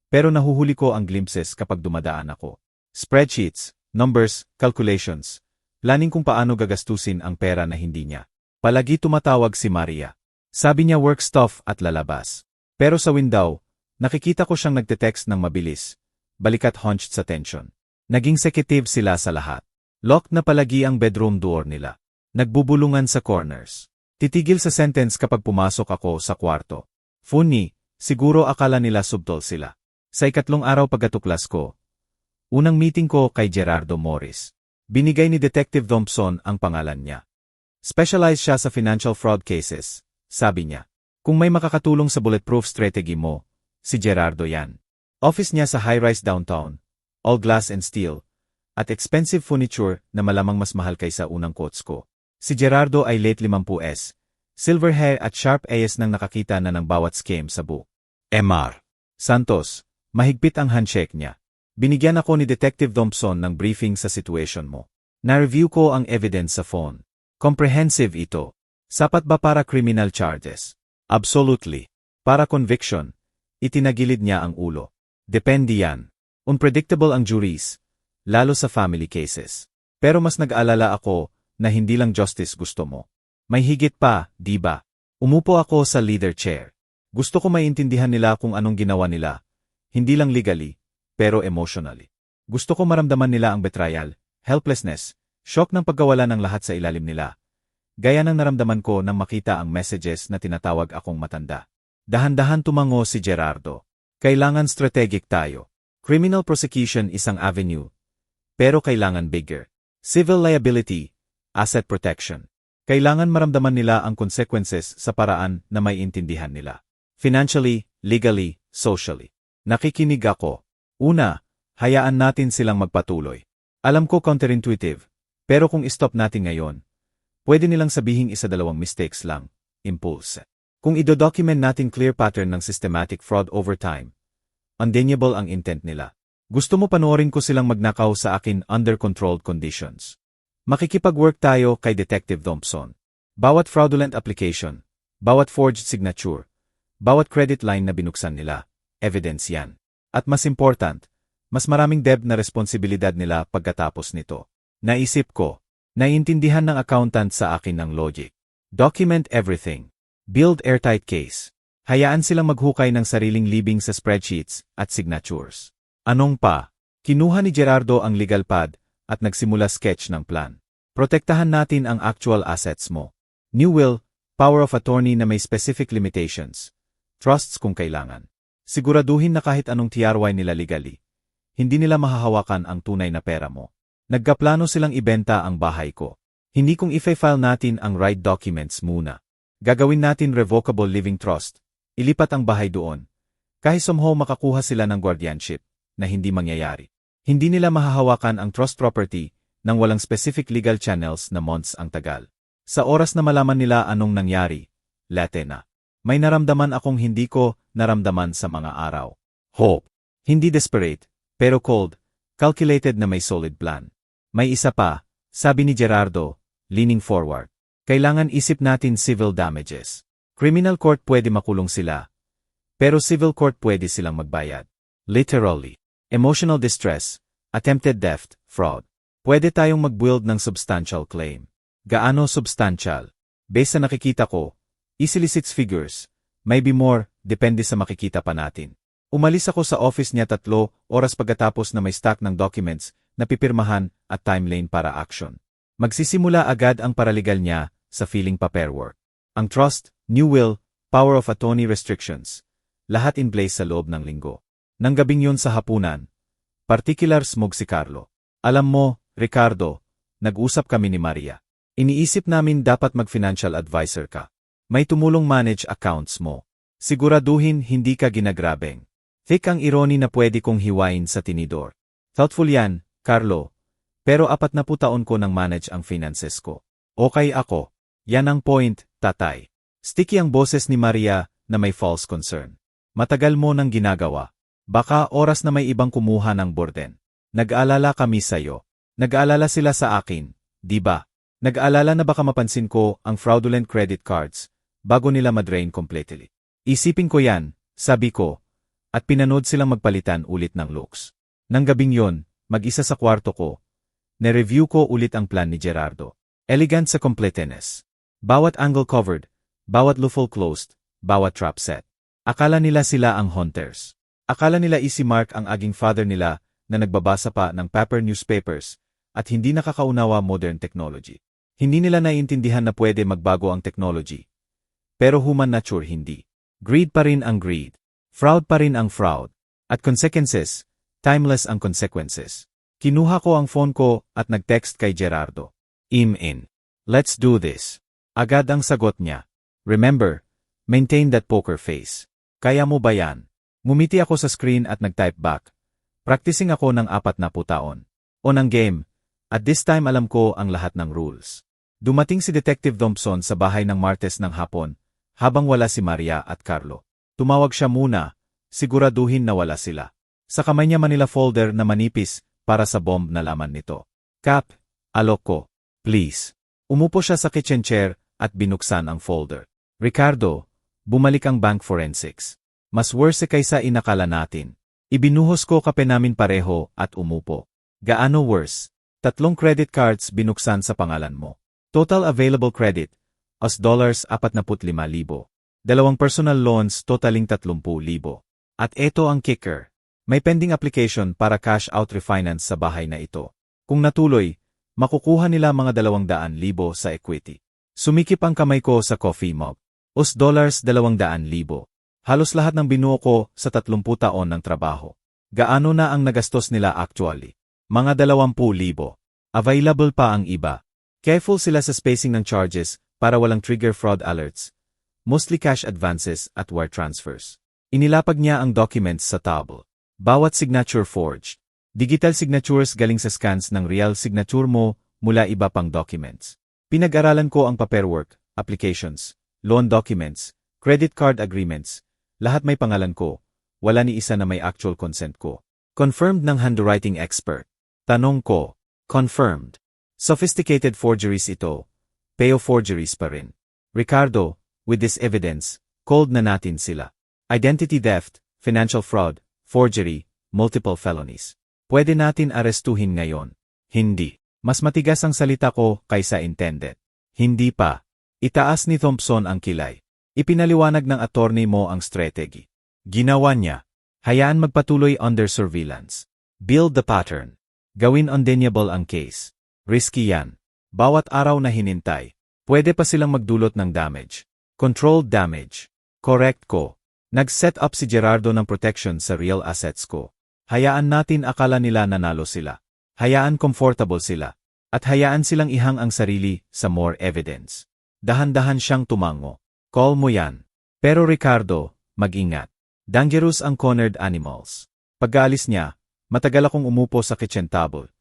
Pero nahuhuli ko ang glimpses kapag dumadaan ako. Spreadsheets, numbers, calculations. Planning kung paano gagastusin ang pera na hindi niya. Palagi tumatawag si Maria. Sabi niya work stuff at lalabas. Pero sa window, nakikita ko siyang nagte-text ng mabilis. Balikat hunched sa tension. Naging secretive sila sa lahat. Locked na palagi ang bedroom door nila. Nagbubulungan sa corners. Titigil sa sentence kapag pumasok ako sa kwarto. Funny, siguro akala nila subtle sila. Sa 2 araw pagkatuklas ko. Unang meeting ko kay Gerardo Morris. Binigay ni Detective Thompson ang pangalan niya. Specialized siya sa financial fraud cases, sabi niya. Kung may makakatulong sa bulletproof strategy mo, si Gerardo yan. Office niya sa high-rise downtown, all glass and steel, at expensive furniture na malamang mas mahal kaysa unang quotes ko. Si Gerardo ay late 50s, silver hair at sharp eyes nang nakakita na ng bawat scam sa book. Mr. Santos, mahigpit ang handshake niya. Binigyan ako ni Detective Thompson ng briefing sa situation mo. Na-review ko ang evidence sa phone. Comprehensive ito. Sapat ba para criminal charges? Absolutely. Para conviction, itinagilid niya ang ulo. Depende yan. Unpredictable ang juries, lalo sa family cases. Pero mas nag-alala ako na hindi lang justice gusto mo. May higit pa, di ba? Umupo ako sa leader chair. Gusto ko maintindihan nila kung anong ginawa nila. Hindi lang legally, pero emotionally. Gusto ko maramdaman nila ang betrayal, helplessness, shock ng pagkawala ng lahat sa ilalim nila. Gaya ng naramdaman ko nang makita ang messages na tinatawag akong matanda. Dahan-dahan tumango si Gerardo. Kailangan strategic tayo. Criminal prosecution isang avenue. Pero kailangan bigger. Civil liability, asset protection. Kailangan maramdaman nila ang consequences sa paraan na may intindihan nila. Financially, legally, socially. Nakikinig ako. Una, hayaan natin silang magpatuloy. Alam ko counterintuitive, pero kung stop natin ngayon, pwede nilang sabihing isa-dalawang mistakes lang, impulse. Kung idodocument natin clear pattern ng systematic fraud over time, undeniable ang intent nila. Gusto mo panoorin ko silang magnakaw sa akin under controlled conditions. Makikipag-work tayo kay Detective Thompson. Bawat fraudulent application, bawat forged signature, bawat credit line na binuksan nila, evidence yan. At mas important, mas maraming debt na responsibilidad nila pagkatapos nito. Naisip ko, naiintindihan ng accountant sa akin ng logic. Document everything. Build airtight case. Hayaan silang maghukay ng sariling libing sa spreadsheets at signatures. Anong pa? Kinuha ni Gerardo ang legal pad at nagsimula sketch ng plan. Protektahan natin ang actual assets mo. New will, power of attorney na may specific limitations. Trusts kung kailangan. Siguraduhin na kahit anong TRY nila legally, hindi nila mahahawakan ang tunay na pera mo. Nagkaplano silang ibenta ang bahay ko. Hindi kung i-file natin ang right documents muna. Gagawin natin revocable living trust. Ilipat ang bahay doon. Kahit somehow makakuha sila ng guardianship, na hindi mangyayari. Hindi nila mahahawakan ang trust property nang walang specific legal channels na months ang tagal. Sa oras na malaman nila anong nangyari, late na. May naramdaman akong hindi ko naramdaman sa mga araw. Hope. Hindi desperate, pero cold, calculated na may solid plan. May isa pa, sabi ni Gerardo, leaning forward. Kailangan isip natin civil damages. Criminal court pwede makulong sila, pero civil court pwede silang magbayad. Literally. Emotional distress, attempted theft, fraud. Pwede tayong mag-build ng substantial claim. Gaano substantial? Based sa nakikita ko, easily 6 figures, maybe more, depende sa makikita pa natin. Umalis ako sa office niya 3 oras pagkatapos na may stack ng documents na pipirmahan at timeline para action. Magsisimula agad ang paralegal niya sa filing paperwork. Ang trust, new will, power of attorney restrictions, lahat in place sa loob ng linggo. Nang gabing yun sa hapunan, particular smog si Carlo. Alam mo, Ricardo, nag-usap kami ni Maria. Iniisip namin dapat mag-financial advisor ka. May tumulong manage accounts mo. Siguraduhin hindi ka ginagrabeng. Thick ang irony na pwede kong hiwain sa tinidor. Thoughtful yan, Carlo. Pero 40 taon ko nang manage ang finances ko. Okay ako. Yan ang point, tatay. Sticky ang boses ni Maria na may false concern. Matagal mo nang ginagawa. Baka oras na may ibang kumuha ng burden. Nag-aalala kami sa'yo. Nag-aalala sila sa akin, di ba? Nag-aalala na baka mapansin ko ang fraudulent credit cards bago nila madrain completely. Isipin ko yan, sabi ko, at pinanood silang magpalitan ulit ng looks. Nang gabing yon, mag-isa sa kwarto ko, na-review ko ulit ang plan ni Gerardo. Elegant sa completeness. Bawat angle covered, bawat loophole closed, bawat trap set. Akala nila sila ang hunters. Akala nila easy mark ang aging father nila na nagbabasa pa ng paper newspapers at hindi nakakaunawa modern technology. Hindi nila naiintindihan na pwede magbago ang technology. Pero human nature hindi. Greed pa rin ang greed. Fraud pa rin ang fraud. At consequences, timeless ang consequences. Kinuha ko ang phone ko at nag-text kay Gerardo. In. Let's do this. Agad ang sagot niya. Remember, maintain that poker face. Kaya mo ba yan? Ngumiti ako sa screen at nag-type back. Practicing ako ng 40 taon. On ang game, at this time alam ko ang lahat ng rules. Dumating si Detective Thompson sa bahay ng Martes ng hapon, habang wala si Maria at Carlo. Tumawag siya muna, siguraduhin na wala sila. Sa kamay niya Manila folder na manipis para sa bomb na laman nito. Cap, alok ko, please. Umupo siya sa kitchen chair at binuksan ang folder. Ricardo, bumalik ang bank forensics. Mas worse kaysa inakala natin. Ibinuhos ko kape namin pareho at umupo. Gaano worse? 3 credit cards binuksan sa pangalan mo. Total available credit, $45,000. 2 personal loans totaling 30,000. At eto ang kicker. May pending application para cash out refinance sa bahay na ito. Kung natuloy, makukuha nila mga 200,000 sa equity. Sumikip ang kamay ko sa coffee mug. $200,000. Halos lahat ng binuo ko sa 30 taon ng trabaho. Gaano na ang nagastos nila actually? Mga 20,000. Available pa ang iba. Careful sila sa spacing ng charges para walang trigger fraud alerts. Mostly cash advances at wire transfers. Inilapag niya ang documents sa table. Bawat signature forged. Digital signatures galing sa scans ng real signature mo mula iba pang documents. Pinag-aralan ko ang paperwork, applications, loan documents, credit card agreements. Lahat may pangalan ko. Wala ni isa na may actual consent ko. Confirmed ng handwriting expert. Tanong ko, confirmed. Sophisticated forgeries ito. Peo forgeries pa rin. Ricardo, with this evidence, cold na natin sila. Identity theft, financial fraud, forgery, multiple felonies. Pwede natin arestuhin ngayon. Hindi. Mas matigas ang salita ko kaysa intended. Hindi pa. Itaas ni Thompson ang kilay. Ipinaliwanag ng attorney mo ang strategy. Ginawa niya. Hayaan magpatuloy under surveillance. Build the pattern. Gawin undeniable ang case. Risky yan. Bawat araw na hinintay, pwede pa silang magdulot ng damage. Controlled damage. Correct ko. Nag-set up si Gerardo ng protection sa real assets ko. Hayaan natin akala nila nanalo sila. Hayaan comfortable sila. At hayaan silang ihang ang sarili sa more evidence. Dahan-dahan siyang tumango. Call mo yan. Pero Ricardo, mag-ingat. Dangerous ang cornered animals. Pag-aalis niya, matagal akong umupo sa kitchen table.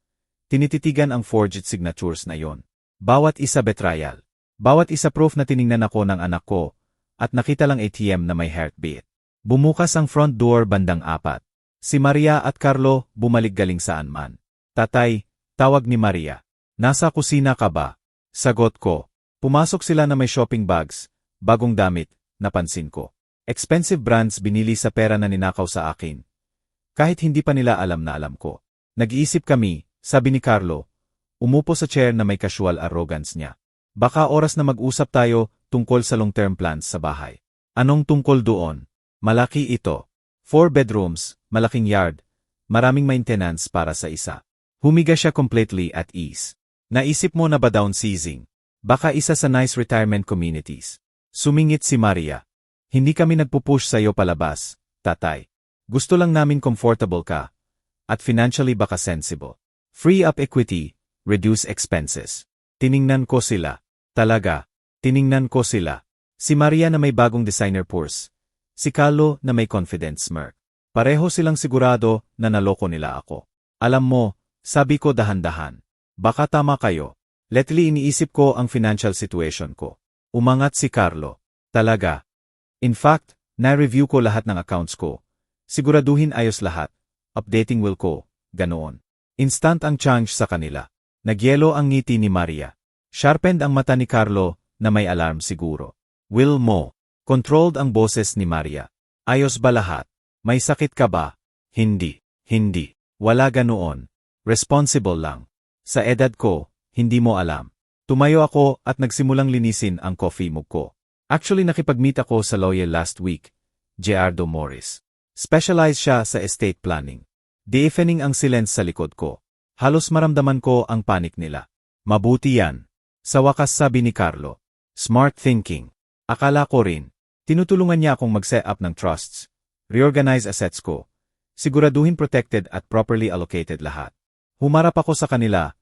Tinititigan ang forged signatures na yon. Bawat isa betrayal. Bawat isa proof na tiningnan ako ng anak ko, at nakita lang ATM na may heartbeat. Bumukas ang front door bandang 4. Si Maria at Carlo bumalik galing saan man. Tatay, tawag ni Maria. Nasa kusina ka ba? Sagot ko. Pumasok sila na may shopping bags, bagong damit, napansin ko. Expensive brands binili sa pera na ninakaw sa akin. Kahit hindi pa nila alam na alam ko. Nag-iisip kami, sabi ni Carlo. Umupo sa chair na may casual arrogance niya. Baka oras na mag-usap tayo tungkol sa long-term plans sa bahay. Anong tungkol doon? Malaki ito. 4 bedrooms, malaking yard, maraming maintenance para sa isa. Humiga siya completely at ease. Naisip mo na ba downsizing? Baka isa sa nice retirement communities. Sumingit si Maria. Hindi kami nagpupush sa'yo palabas, tatay. Gusto lang namin comfortable ka. At financially baka sensible. Free up equity, reduce expenses. Tiningnan ko sila. Talaga. Tiningnan ko sila. Si Maria na may bagong designer purse. Si Carlo na may confident smirk. Pareho silang sigurado na naloko nila ako. Alam mo, sabi ko dahan-dahan. Baka tama kayo. Lately iniisip ko ang financial situation ko. Umangat si Carlo. Talaga. In fact, na-review ko lahat ng accounts ko. Siguraduhin ayos lahat. Updating will ko. Ganoon. Instant ang change sa kanila. Nagyelo ang ngiti ni Maria. Sharpened ang mata ni Carlo na may alarm siguro. Will mo. Controlled ang boses ni Maria. Ayos ba lahat? May sakit ka ba? Hindi. Hindi. Wala ganoon. Responsible lang. Sa edad ko, hindi mo alam. Tumayo ako at nagsimulang linisin ang coffee mug ko. Actually nakipag-meet ako sa lawyer last week, Gerardo Morris. Specialized siya sa estate planning. Deafening ang silence sa likod ko. Halos maramdaman ko ang panic nila. Mabuti yan. Sa wakas sabi ni Carlo. Smart thinking. Akala ko rin. Tinutulungan niya akong mag-set up ng trusts. Reorganize assets ko. Siguraduhin protected at properly allocated lahat. Humarap ako sa kanila.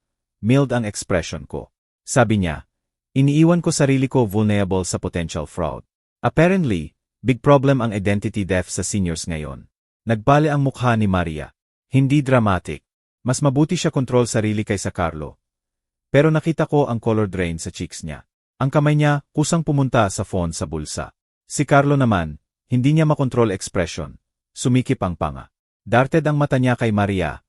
Mild ang expression ko. Sabi niya, iniiwan ko sarili ko vulnerable sa potential fraud. Apparently, big problem ang identity theft sa seniors ngayon. Nagbale ang mukha ni Maria. Hindi dramatic. Mas mabuti siya control sarili kaysa Carlo. Pero nakita ko ang color drain sa cheeks niya. Ang kamay niya kusang pumunta sa phone sa bulsa. Si Carlo naman, hindi niya makontrol expression. Sumikip ang panga. Darted ang mata niya kay Maria,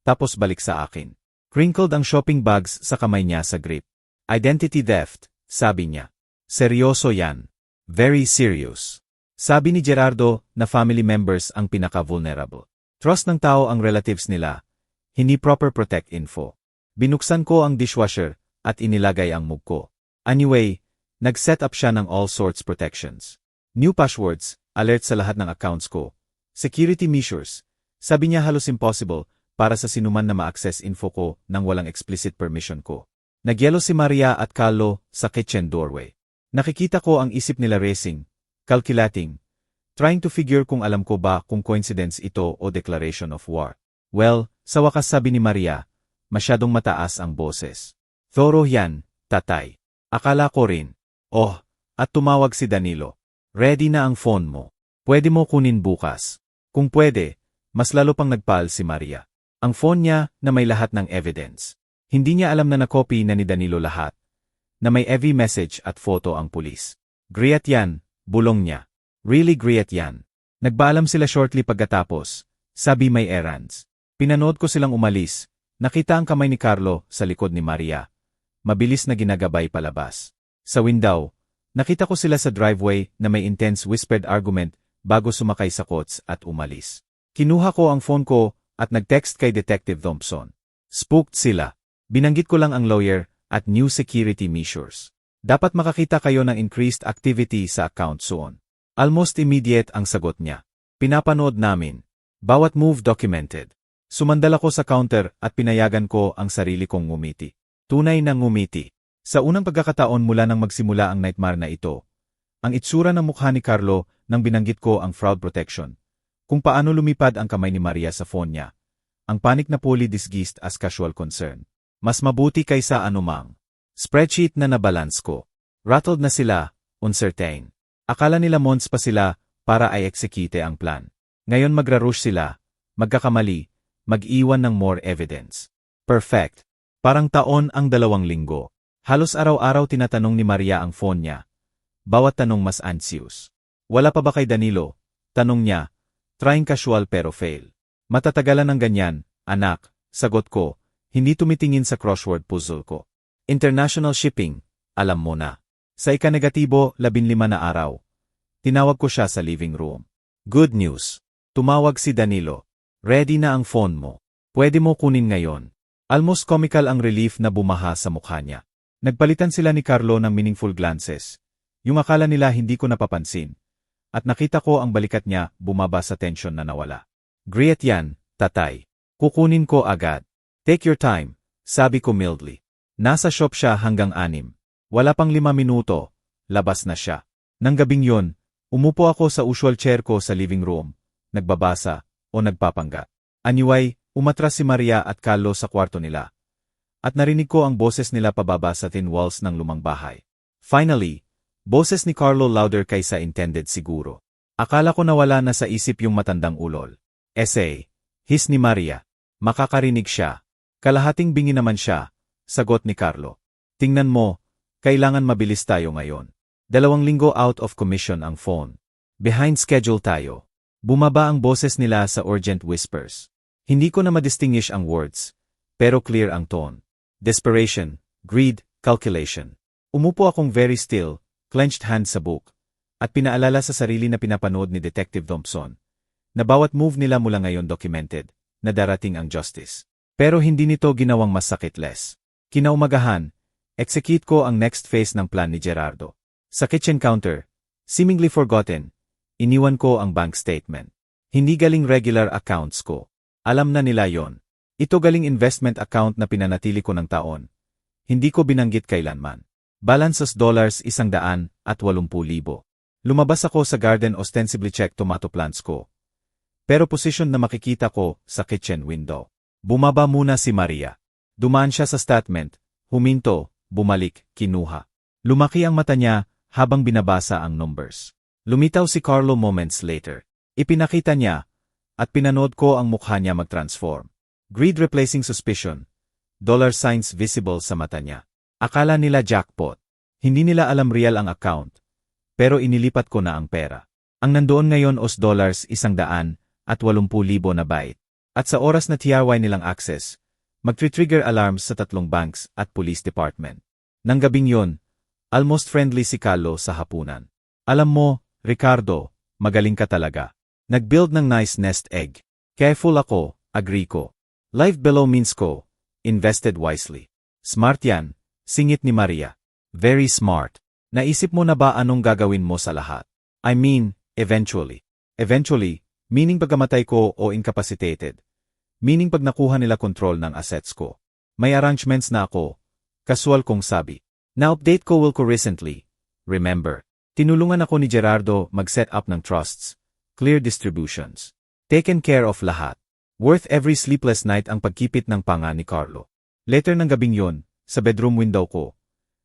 tapos balik sa akin. Crinkled ang shopping bags sa kamay niya sa grip. Identity theft, sabi niya. Seryoso yan. Very serious. Sabi ni Gerardo na family members ang pinaka-vulnerable. Trust ng tao ang relatives nila, hindi proper protect info. Binuksan ko ang dishwasher at inilagay ang mug ko. Anyway, nag-set up siya ng all sorts protections. New passwords, alert sa lahat ng accounts ko. Security measures. Sabi niya halos impossible para sa sinuman na ma-access info ko nang walang explicit permission ko. Nagyelo si Maria at Carlo sa kitchen doorway. Nakikita ko ang isip nila racing, calculating, trying to figure kung alam ko ba kung coincidence ito o declaration of war. Well, sa wakas sabi ni Maria, masyadong mataas ang boses. Thorough yan, tatay. Akala ko rin. Oh, at tumawag si Danilo. Ready na ang phone mo. Pwede mo kunin bukas. Kung pwede, mas lalo pang nagpal si Maria. Ang phone niya na may lahat ng evidence. Hindi niya alam na nakopy na ni Danilo lahat. Na may every message at photo ang pulis. Griat yan, bulong niya. Really griat yan. Nagpaalam sila shortly pagkatapos. Sabi may errands. Pinanood ko silang umalis. Nakita ang kamay ni Carlo sa likod ni Maria. Mabilis na ginagabay palabas. Sa window, nakita ko sila sa driveway na may intense whispered argument bago sumakay sa kots at umalis. Kinuha ko ang phone ko at nag-text kay Detective Thompson. Spooked sila. Binanggit ko lang ang lawyer at new security measures. Dapat makakita kayo ng increased activity sa account soon. Almost immediate ang sagot niya. Pinapanood namin. Bawat move documented. Sumandal ako sa counter at pinayagan ko ang sarili kong ngumiti. Tunay na ngumiti. Sa unang pagkakataon mula nang magsimula ang nightmare na ito, ang itsura ng mukha ni Carlo nang binanggit ko ang fraud protection. Kung paano lumipad ang kamay ni Maria sa phone niya. Ang panic na fully disguised as casual concern. Mas mabuti kaysa anumang spreadsheet na nabalance ko. Rattled na sila, uncertain. Akala nila months pa sila para i-execute ang plan. Ngayon magra-rush sila, magkakamali, mag-iwan ng more evidence. Perfect. Parang taon ang 2 linggo. Halos araw-araw tinatanong ni Maria ang phone niya. Bawat tanong mas anxious. Wala pa ba kay Danilo? Tanong niya. Trying casual pero fail. Matatagalan ng ganyan, anak, sagot ko, hindi tumitingin sa crossword puzzle ko. International shipping, alam mo na. Sa ika-negatibo, 15 na araw. Tinawag ko siya sa living room. Good news. Tumawag si Danilo. Ready na ang phone mo. Pwede mo kunin ngayon. Almost comical ang relief na bumaha sa mukha niya. Nagpalitan sila ni Carlo ng meaningful glances. Yung akala nila hindi ko napapansin. At nakita ko ang balikat niya bumaba sa tension na nawala. Griat yan, tatay. Kukunin ko agad. Take your time, sabi ko mildly. Nasa shop siya hanggang 6. Wala pang 5 minuto, labas na siya. Nang gabing yon, umupo ako sa usual chair ko sa living room, nagbabasa o nagpapangga. Anyway, umatras si Maria at Carlo sa kwarto nila. At narinig ko ang boses nila pababa sa thin walls ng lumang bahay. Finally, boses ni Carlo louder kaysa intended siguro. Akala ko nawala na sa isip yung matandang ulol. Essay. His ni Maria. Makakarinig siya. Kalahating bingi naman siya. Sagot ni Carlo. Tingnan mo, kailangan mabilis tayo ngayon. 2 linggo out of commission ang phone. Behind schedule tayo. Bumaba ang boses nila sa urgent whispers. Hindi ko na madistinguish ang words, pero clear ang tone. Desperation, greed, calculation. Umupo akong very still, clenched hand sa book, at pinaalala sa sarili na pinapanood ni Detective Thompson, na bawat move nila mula ngayon documented, na darating ang justice. Pero hindi nito ginawang mas sakitless. Kinaumagahan, execute ko ang next phase ng plan ni Gerardo. Sa kitchen counter, seemingly forgotten, iniwan ko ang bank statement. Hindi galing regular accounts ko. Alam na nila yon. Ito galing investment account na pinanatili ko ng taon. Hindi ko binanggit kailanman. Balance $180,000. Lumabas ako sa garden ostensibly check tomato plants ko. Pero position na makikita ko sa kitchen window. Bumaba muna si Maria. Dumaan siya sa statement, huminto, bumalik, kinuha. Lumaki ang mata niya habang binabasa ang numbers. Lumitaw si Carlo moments later. Ipinakita niya, at pinanood ko ang mukha niya mag-transform. Greed replacing suspicion. dollar signs visible sa mata niya. Akala nila jackpot. Hindi nila alam real ang account. Pero inilipat ko na ang pera. Ang nandoon ngayon $180,000 na byte. At sa oras na TRY nilang access, magtre-trigger alarms sa 3 banks at police department. Nang gabing yon, almost friendly si Carlo sa hapunan. Alam mo, Ricardo, magaling ka talaga. Nag-build ng nice nest egg. Careful ako, agree ko. Life below means ko, invested wisely. Smart yan, singit ni Maria. Very smart. Naisip mo na ba anong gagawin mo sa lahat? I mean, eventually. Eventually, meaning pagkamatay ko o incapacitated. Meaning pag nakuha nila control ng assets ko. May arrangements na ako. Casual kong sabi. Na-update ko will ko recently. Remember, tinulungan ako ni Gerardo mag-set up ng trusts. Clear distributions. Taken care of lahat. Worth every sleepless night ang pagkipit ng panga ni Carlo. Later ng gabing yon, sa bedroom window ko,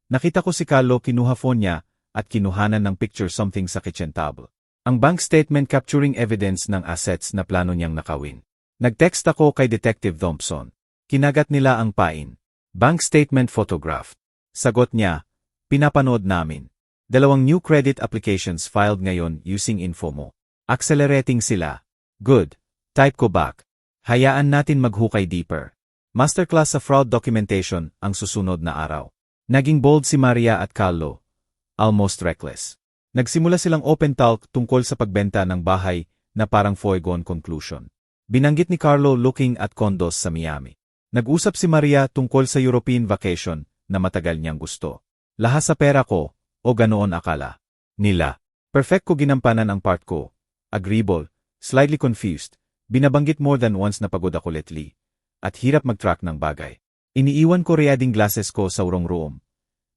nakita ko si Carlo kinuha phone niya at kinuhanan ng picture something sa kitchen table. Ang bank statement capturing evidence ng assets na plano niyang nakawin. Nag-text ako kay Detective Thompson. Kinagat nila ang pain. Bank statement photograph. Sagot niya, pinapanood namin. 2 new credit applications filed ngayon using info mo. Accelerating sila. Good. Type ko back. Hayaan natin maghukay deeper. Masterclass sa fraud documentation ang susunod na araw. Naging bold si Maria at Carlo. Almost reckless. Nagsimula silang open talk tungkol sa pagbenta ng bahay na parang foregone conclusion. Binanggit ni Carlo looking at condos sa Miami. Nag-usap si Maria tungkol sa European vacation na matagal niyang gusto. Lahat sa pera ko, o ganoon akala nila. Perfect ko ginampanan ang part ko. Agreeable, slightly confused, binabanggit more than once na pagod ako lately. At hirap mag-track ng bagay. Iniiwan ko reading glasses ko sa urong room.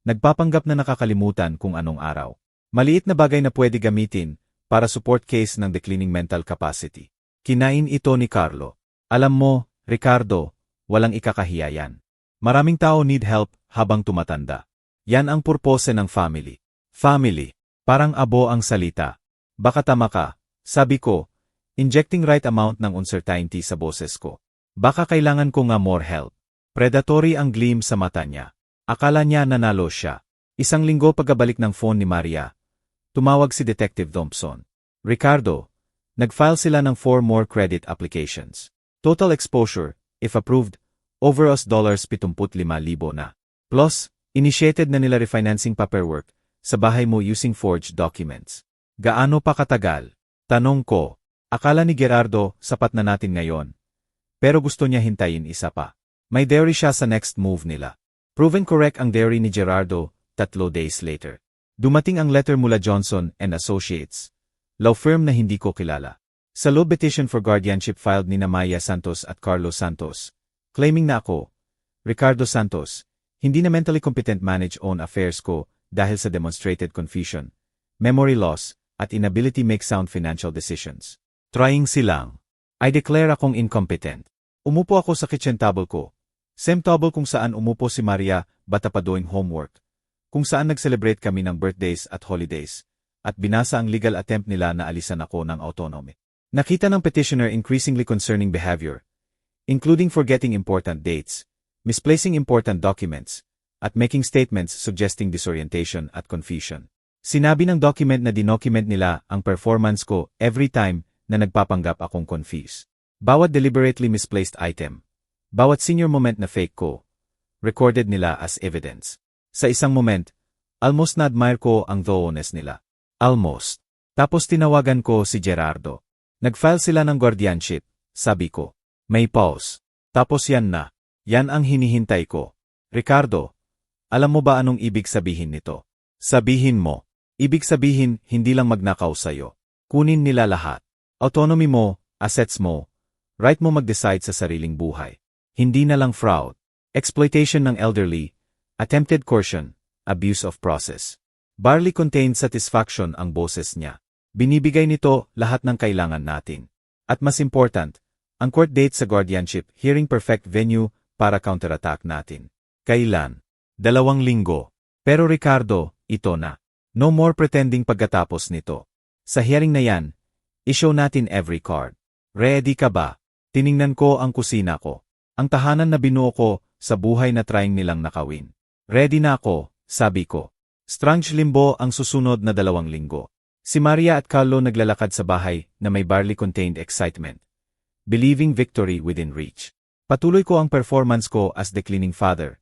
Nagpapanggap na nakakalimutan kung anong araw. Maliit na bagay na pwede gamitin para support case ng declining mental capacity. Kinain ito ni Carlo. Alam mo, Ricardo, walang ikakahiya yan. Maraming tao need help habang tumatanda. Yan ang purpose ng family. Family. Parang abo ang salita. Baka tama ka, sabi ko, injecting right amount ng uncertainty sa boses ko. Baka kailangan ko nga more help. Predatory ang gleam sa mata niya. Akala niya nanalo siya. 1 linggo pagkabalik ng phone ni Maria, tumawag si Detective Thompson. Ricardo, nag-file sila ng 4 more credit applications. Total exposure, if approved, over $75,000 na. Plus, initiated na nila refinancing paperwork sa bahay mo using forged documents. Gaano pa katagal? Tanong ko. Akala ni Gerardo, sapat na natin ngayon. Pero gusto niya hintayin isa pa. May theory siya sa next move nila. Proven correct ang theory ni Gerardo, 3 days later. Dumating ang letter mula Johnson and Associates, law firm na hindi ko kilala. Sa law petition for guardianship filed ni Maya Santos at Carlos Santos, claiming na ako, Ricardo Santos, hindi na mentally competent manage own affairs ko dahil sa demonstrated confusion, memory loss, at inability make sound financial decisions. Trying silang. I declare akong incompetent. Umupo ako sa kitchen table ko. Same table kung saan umupo si Maria bata pa doing homework. Kung saan nag-celebrate kami ng birthdays at holidays. At binasa ang legal attempt nila na alisan ako ng autonomy. Nakita ng petitioner increasingly concerning behavior, including forgetting important dates, misplacing important documents, at making statements suggesting disorientation at confusion. Sinabi ng document na dinocument nila ang performance ko every time na nagpapanggap akong confused. Bawat deliberately misplaced item, bawat senior moment na fake ko, recorded nila as evidence. Sa isang moment, almost na-admire ko ang thoroughness nila. Almost. Tapos tinawagan ko si Gerardo. Nag-file sila ng guardianship, sabi ko. May pause. Tapos yan na. Yan ang hinihintay ko. Ricardo, alam mo ba anong ibig sabihin nito? Sabihin mo. Ibig sabihin, hindi lang magnakaw sa'yo. Kunin nila lahat. Autonomy mo, assets mo, right mo mag-decide sa sariling buhay. Hindi na lang fraud. Exploitation ng elderly, attempted coercion, abuse of process. Barely contained satisfaction ang boses niya. Binibigay nito lahat ng kailangan natin. At mas important, ang court date sa guardianship hearing perfect venue para counterattack natin. Kailan? 2 linggo. Pero Ricardo, ito na. No more pretending pagkatapos nito. Sa hearing na yan, i-show natin every card. Ready ka ba? Tiningnan ko ang kusina ko. Ang tahanan na binuo ko sa buhay na trying nilang nakawin. Ready na ako, sabi ko. Strange limbo ang susunod na 2 linggo. Si Maria at Carlo naglalakad sa bahay na may barley-contained excitement, believing victory within reach. Patuloy ko ang performance ko as the cleaning father.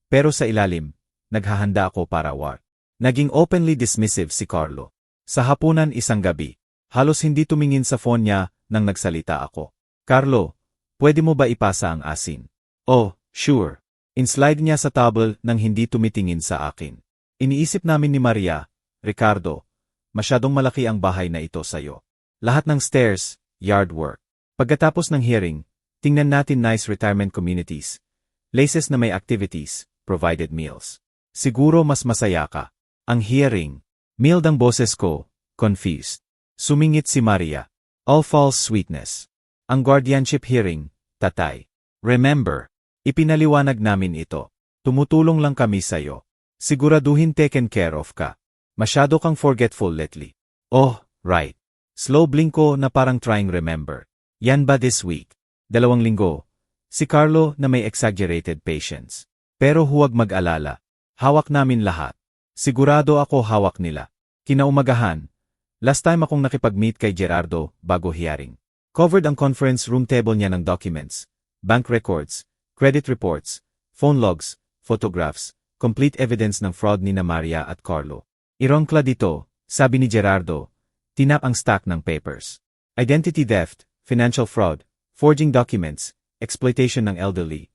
Pero sa ilalim, naghahanda ako para war. Naging openly dismissive si Carlo. Sa hapunan isang gabi, halos hindi tumingin sa phone niya nang nagsalita ako. Carlo, pwede mo ba ipasa ang asin? Oh, sure. Inslide niya sa table nang hindi tumitingin sa akin. Iniisip namin ni Maria, Ricardo, masyadong malaki ang bahay na ito sa'yo. Lahat ng stairs, yard work. Pagkatapos ng hearing, tingnan natin nice retirement communities. Places na may activities, provided meals. Siguro mas masaya ka. Ang hearing. Mild ang boses ko, confused. Sumingit si Maria. All false sweetness. Ang guardianship hearing, tatay. Remember, ipinaliwanag namin ito. Tumutulong lang kami sa'yo. Siguraduhin taken care of ka. Masyado kang forgetful lately. Oh, right. Slow blink ko na parang trying remember. Yan ba this week? 2 linggo. Si Carlo na may exaggerated patience. Pero huwag mag-alala. Hawak namin lahat. Sigurado ako hawak nila. Kinaumagahan. Last time akong nakipag-meet kay Gerardo bago hearing. Covered ang conference room table niya ng documents, bank records, credit reports, phone logs, photographs, complete evidence ng fraud ni Maria at Carlo. Irongkla dito, sabi ni Gerardo, tinap ang stack ng papers. Identity theft, financial fraud, forging documents, exploitation ng elderly,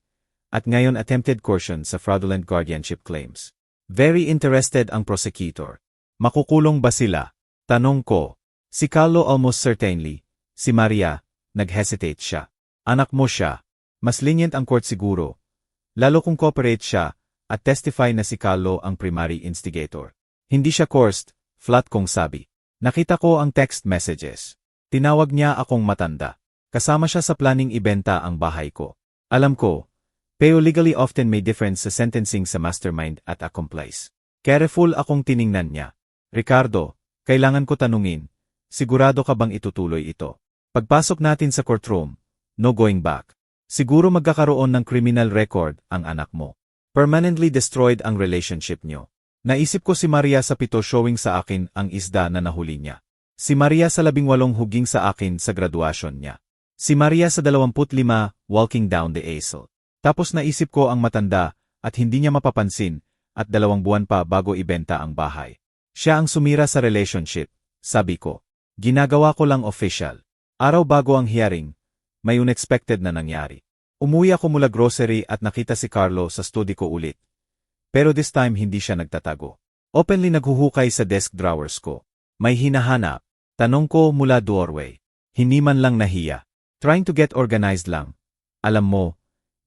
at ngayon attempted coercion sa fraudulent guardianship claims. Very interested ang prosecutor. Makukulong ba sila? Tanong ko. Si Carlo almost certainly. Si Maria, nag-hesitate siya. Anak mo siya. Mas lenient ang court siguro. Lalo kung cooperate siya, at testify na si Carlo ang primary instigator. Hindi siya coerced, flat kong sabi. Nakita ko ang text messages. Tinawag niya akong matanda. Kasama siya sa planning ibenta ang bahay ko. Alam ko, pero legally often may difference sa sentencing sa mastermind at accomplice. Careful akong tiningnan niya. Ricardo, kailangan ko tanungin, sigurado ka bang itutuloy ito? Pagpasok natin sa courtroom, no going back. Siguro magkakaroon ng criminal record ang anak mo. Permanently destroyed ang relationship niyo. Naisip ko si Maria sa 7 showing sa akin ang isda na nahuli niya. Si Maria sa 18 huging sa akin sa graduation niya. Si Maria sa 25 walking down the aisle. Tapos naisip ko ang matanda at hindi niya mapapansin at 2 buwan pa bago ibenta ang bahay. Siya ang sumira sa relationship, sabi ko. Ginagawa ko lang official. Araw bago ang hearing, may unexpected na nangyari. Umuwi ako mula grocery at nakita si Carlo sa study ko ulit. Pero this time hindi siya nagtatago. Openly naghuhukay sa desk drawers ko. May hinahanap. Tanong ko mula doorway. Hindi man lang nahiya. Trying to get organized lang. Alam mo,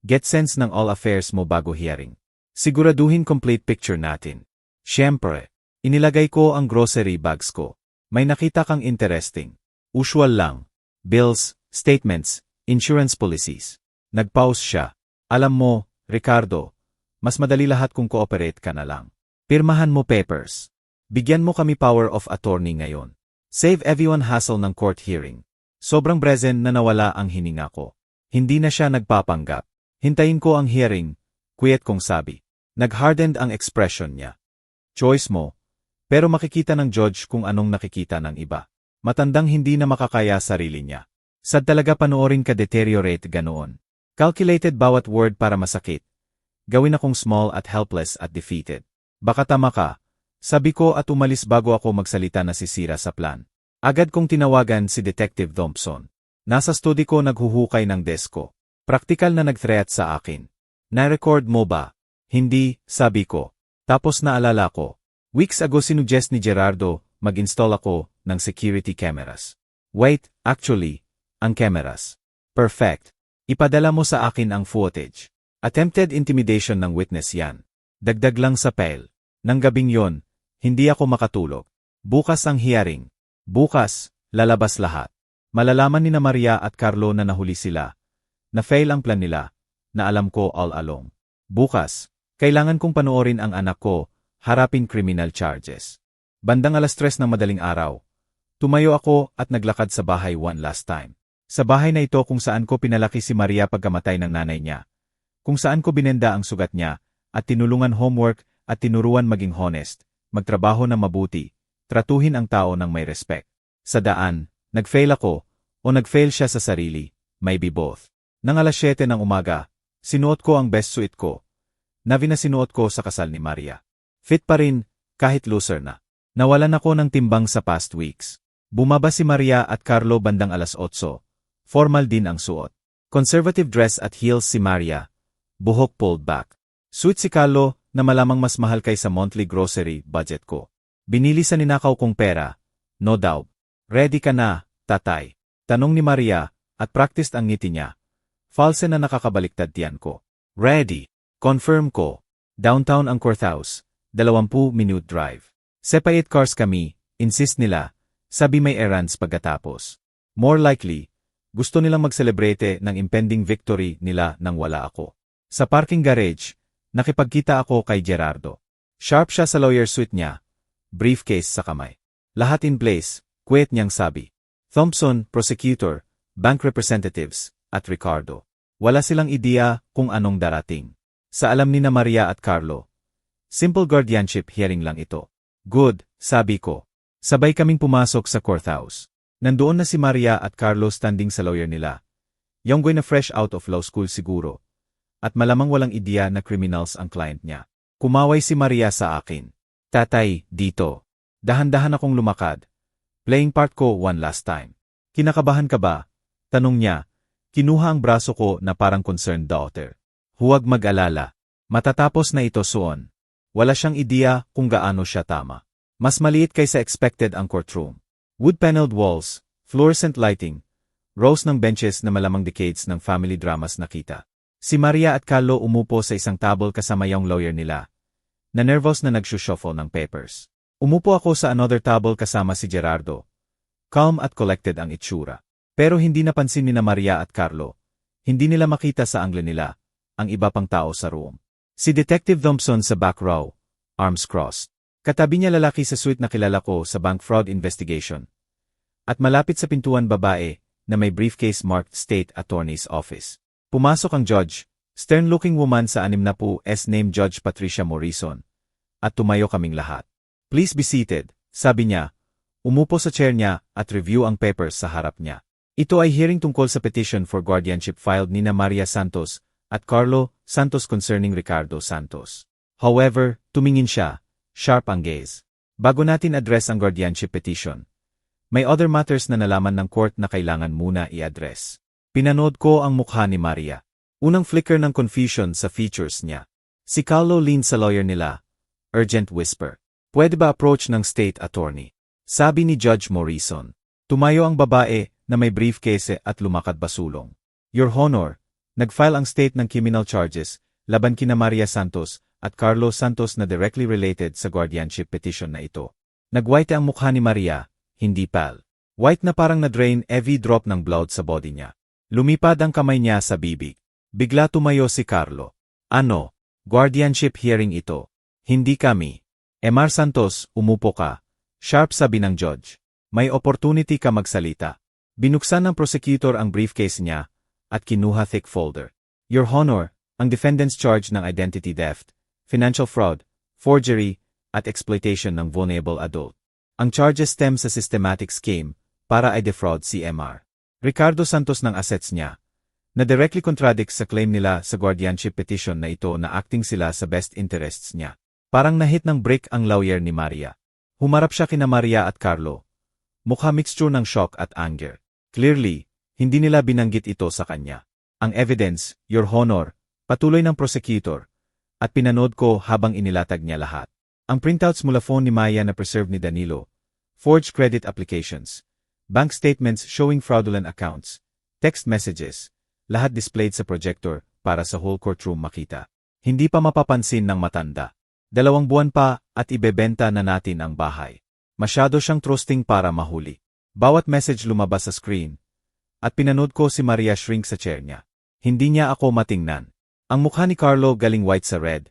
get sense ng all affairs mo bago hearing. Siguraduhin complete picture natin. Siyempre, inilagay ko ang grocery bags ko. May nakita kang interesting. Usual lang. Bills, statements, insurance policies. Nag-pause siya. Alam mo, Ricardo, mas madali lahat kung cooperate ka na lang. Pirmahan mo papers. Bigyan mo kami power of attorney ngayon. Save everyone hassle ng court hearing. Sobrang brazen na nawala ang hininga ko. Hindi na siya nagpapanggap. Hintayin ko ang hearing, quiet kong sabi. Nag-hardened ang expression niya. Choice mo. Pero makikita ng judge kung anong nakikita ng iba. Matandang hindi na makakaya sarili niya. Sad talaga panoorin ka deteriorate ganoon. Calculated bawat word para masakit. Gawin akong small at helpless at defeated. Baka tama ka, sabi ko at umalis bago ako magsalita na sisira sa plan. Agad kong tinawagan si Detective Thompson. Nasa study ko naghuhukay ng desk ko. Praktikal na nag-threat sa akin. Na-record mo ba? Hindi, sabi ko. Tapos naalala ko. Weeks ago sinuggest ni Gerardo, mag-install ako ng security cameras. Wait, actually, ang cameras. Perfect. Ipadala mo sa akin ang footage. Attempted intimidation ng witness yan. Dagdag lang sa file. Nang gabing yon, hindi ako makatulog. Bukas ang hearing. Bukas, lalabas lahat. Malalaman ni Maria at Carlo na nahuli sila. Na-fail ang plan nila, na alam ko all along. Bukas, kailangan kong panoorin ang anak ko, harapin criminal charges. Bandang 3:00 ng madaling araw. Tumayo ako at naglakad sa bahay one last time. Sa bahay na ito kung saan ko pinalaki si Maria pagkamatay ng nanay niya. kung saan ko binenda ang sugat niya, at tinulungan homework at tinuruan maging honest, magtrabaho na mabuti, tratuhin ang tao ng may respect. Sa daan, nag-fail ako, o nag-fail siya sa sarili, maybe both. Nang alas 7 ng umaga, sinuot ko ang best suit ko, na sinuot ko sa kasal ni Maria. Fit pa rin, kahit loser na. Nawalan ako ng timbang sa past weeks. Bumaba si Maria at Carlo bandang alas 8. Formal din ang suot. Conservative dress at heels si Maria. Buhok pulled back. Suit si Carlo na malamang mas mahal kaysa monthly grocery budget ko. Binili sa ninakaw kong pera. No doubt. Ready ka na, tatay? Tanong ni Maria, at practiced ang ngiti niya. False na nakakabaliktad tiyan ko. Ready. Confirm ko. Downtown ang courthouse. 20-minute drive. Separate cars kami, insist nila. Sabi may errands pagkatapos. More likely, gusto nilang mag-celebrate ng impending victory nila nang wala ako. Sa parking garage, nakipagkita ako kay Gerardo. Sharp siya sa lawyer suite niya. Briefcase sa kamay. Lahat in place, quiet niyang sabi. Thompson, prosecutor, bank representatives, at Ricardo. Wala silang ideya kung anong darating. Sa alam ni na Maria at Carlo. Simple guardianship hearing lang ito. Good, sabi ko. Sabay kaming pumasok sa courthouse. Nandoon na si Maria at Carlo standing sa lawyer nila. Younggoy na fresh out of law school siguro. At malamang walang ideya na criminals ang client niya. Kumaway si Maria sa akin. Tatay, dito. Dahan-dahan akong lumakad. Playing part ko one last time. Kinakabahan ka ba? Tanong niya. Kinuha ang braso ko na parang concerned daughter. Huwag mag-alala. Matatapos na ito soon. Wala siyang ideya kung gaano siya tama. Mas maliit kaysa expected ang courtroom. Wood-paneled walls, fluorescent lighting, rows ng benches na malamang decades ng family dramas nakita. Si Maria at Carlo umupo sa isang table kasama yung lawyer nila. Na-nervous na nagsushuffle ng papers. Umupo ako sa another table kasama si Gerardo. Calm at collected ang itsura. Pero hindi napansin ni na Maria at Carlo. Hindi nila makita sa angle nila, ang iba pang tao sa room. Si Detective Thompson sa back row, arms crossed. Katabi niya lalaki sa suite na kilala ko sa bank fraud investigation. At malapit sa pintuan babae na may briefcase marked State Attorney's Office. Pumasok ang judge, stern-looking woman sa 60s named Judge Patricia Morrison. At tumayo kaming lahat. Please be seated, sabi niya. Umupo sa chair niya at review ang papers sa harap niya. Ito ay hearing tungkol sa petition for guardianship filed ni na Maria Santos at Carlo Santos concerning Ricardo Santos. However, tumingin siya, sharp ang gaze. Bago natin address ang guardianship petition, may other matters na nalaman ng court na kailangan muna i-address. Pinanood ko ang mukha ni Maria. Unang flicker ng confusion sa features niya. Si Carlo leaned sa lawyer nila. Urgent whisper. Pwede ba approach ng state attorney? Sabi ni Judge Morrison. Tumayo ang babae na may briefcase at lumakad basulong. Your Honor, nag-file ang state ng criminal charges laban kina Maria Santos at Carlo Santos na directly related sa guardianship petition na ito. Nag-white ang mukha ni Maria, hindi pal. White na parang na-drain every drop ng blood sa body niya. Lumipad ang kamay niya sa bibig. Bigla tumayo si Carlo. Ano? Guardianship hearing ito. Hindi kami. Mar Santos, umupo ka. Sharp sabi ng judge. May opportunity ka magsalita. Binuksan ng prosecutor ang briefcase niya at kinuha thick folder. Your Honor, ang defendant's charge ng identity theft, financial fraud, forgery, at exploitation ng vulnerable adult. Ang charges stem sa systematic scheme para i-defraud si MR. Ricardo Santos ng assets niya, na directly contradicts sa claim nila sa guardianship petition na ito na acting sila sa best interests niya. Parang nahit ng brick ang lawyer ni Maria. Humarap siya kina Maria at Carlo. Mukha mixture ng shock at anger. Clearly, hindi nila binanggit ito sa kanya. Ang evidence, Your Honor, patuloy ng prosecutor, at pinanood ko habang inilatag niya lahat. Ang printouts mula phone ni Maya na preserve ni Danilo, forged credit applications, bank statements showing fraudulent accounts, text messages, lahat displayed sa projector para sa whole courtroom makita. Hindi pa mapapansin ng matanda. 2 buwan pa at ibebenta na natin ang bahay. Masyado siyang trusting para mahuli. Bawat message lumabas sa screen. At pinanood ko si Maria shrink sa chair niya. Hindi niya ako matingnan. Ang mukha ni Carlo galing white sa red.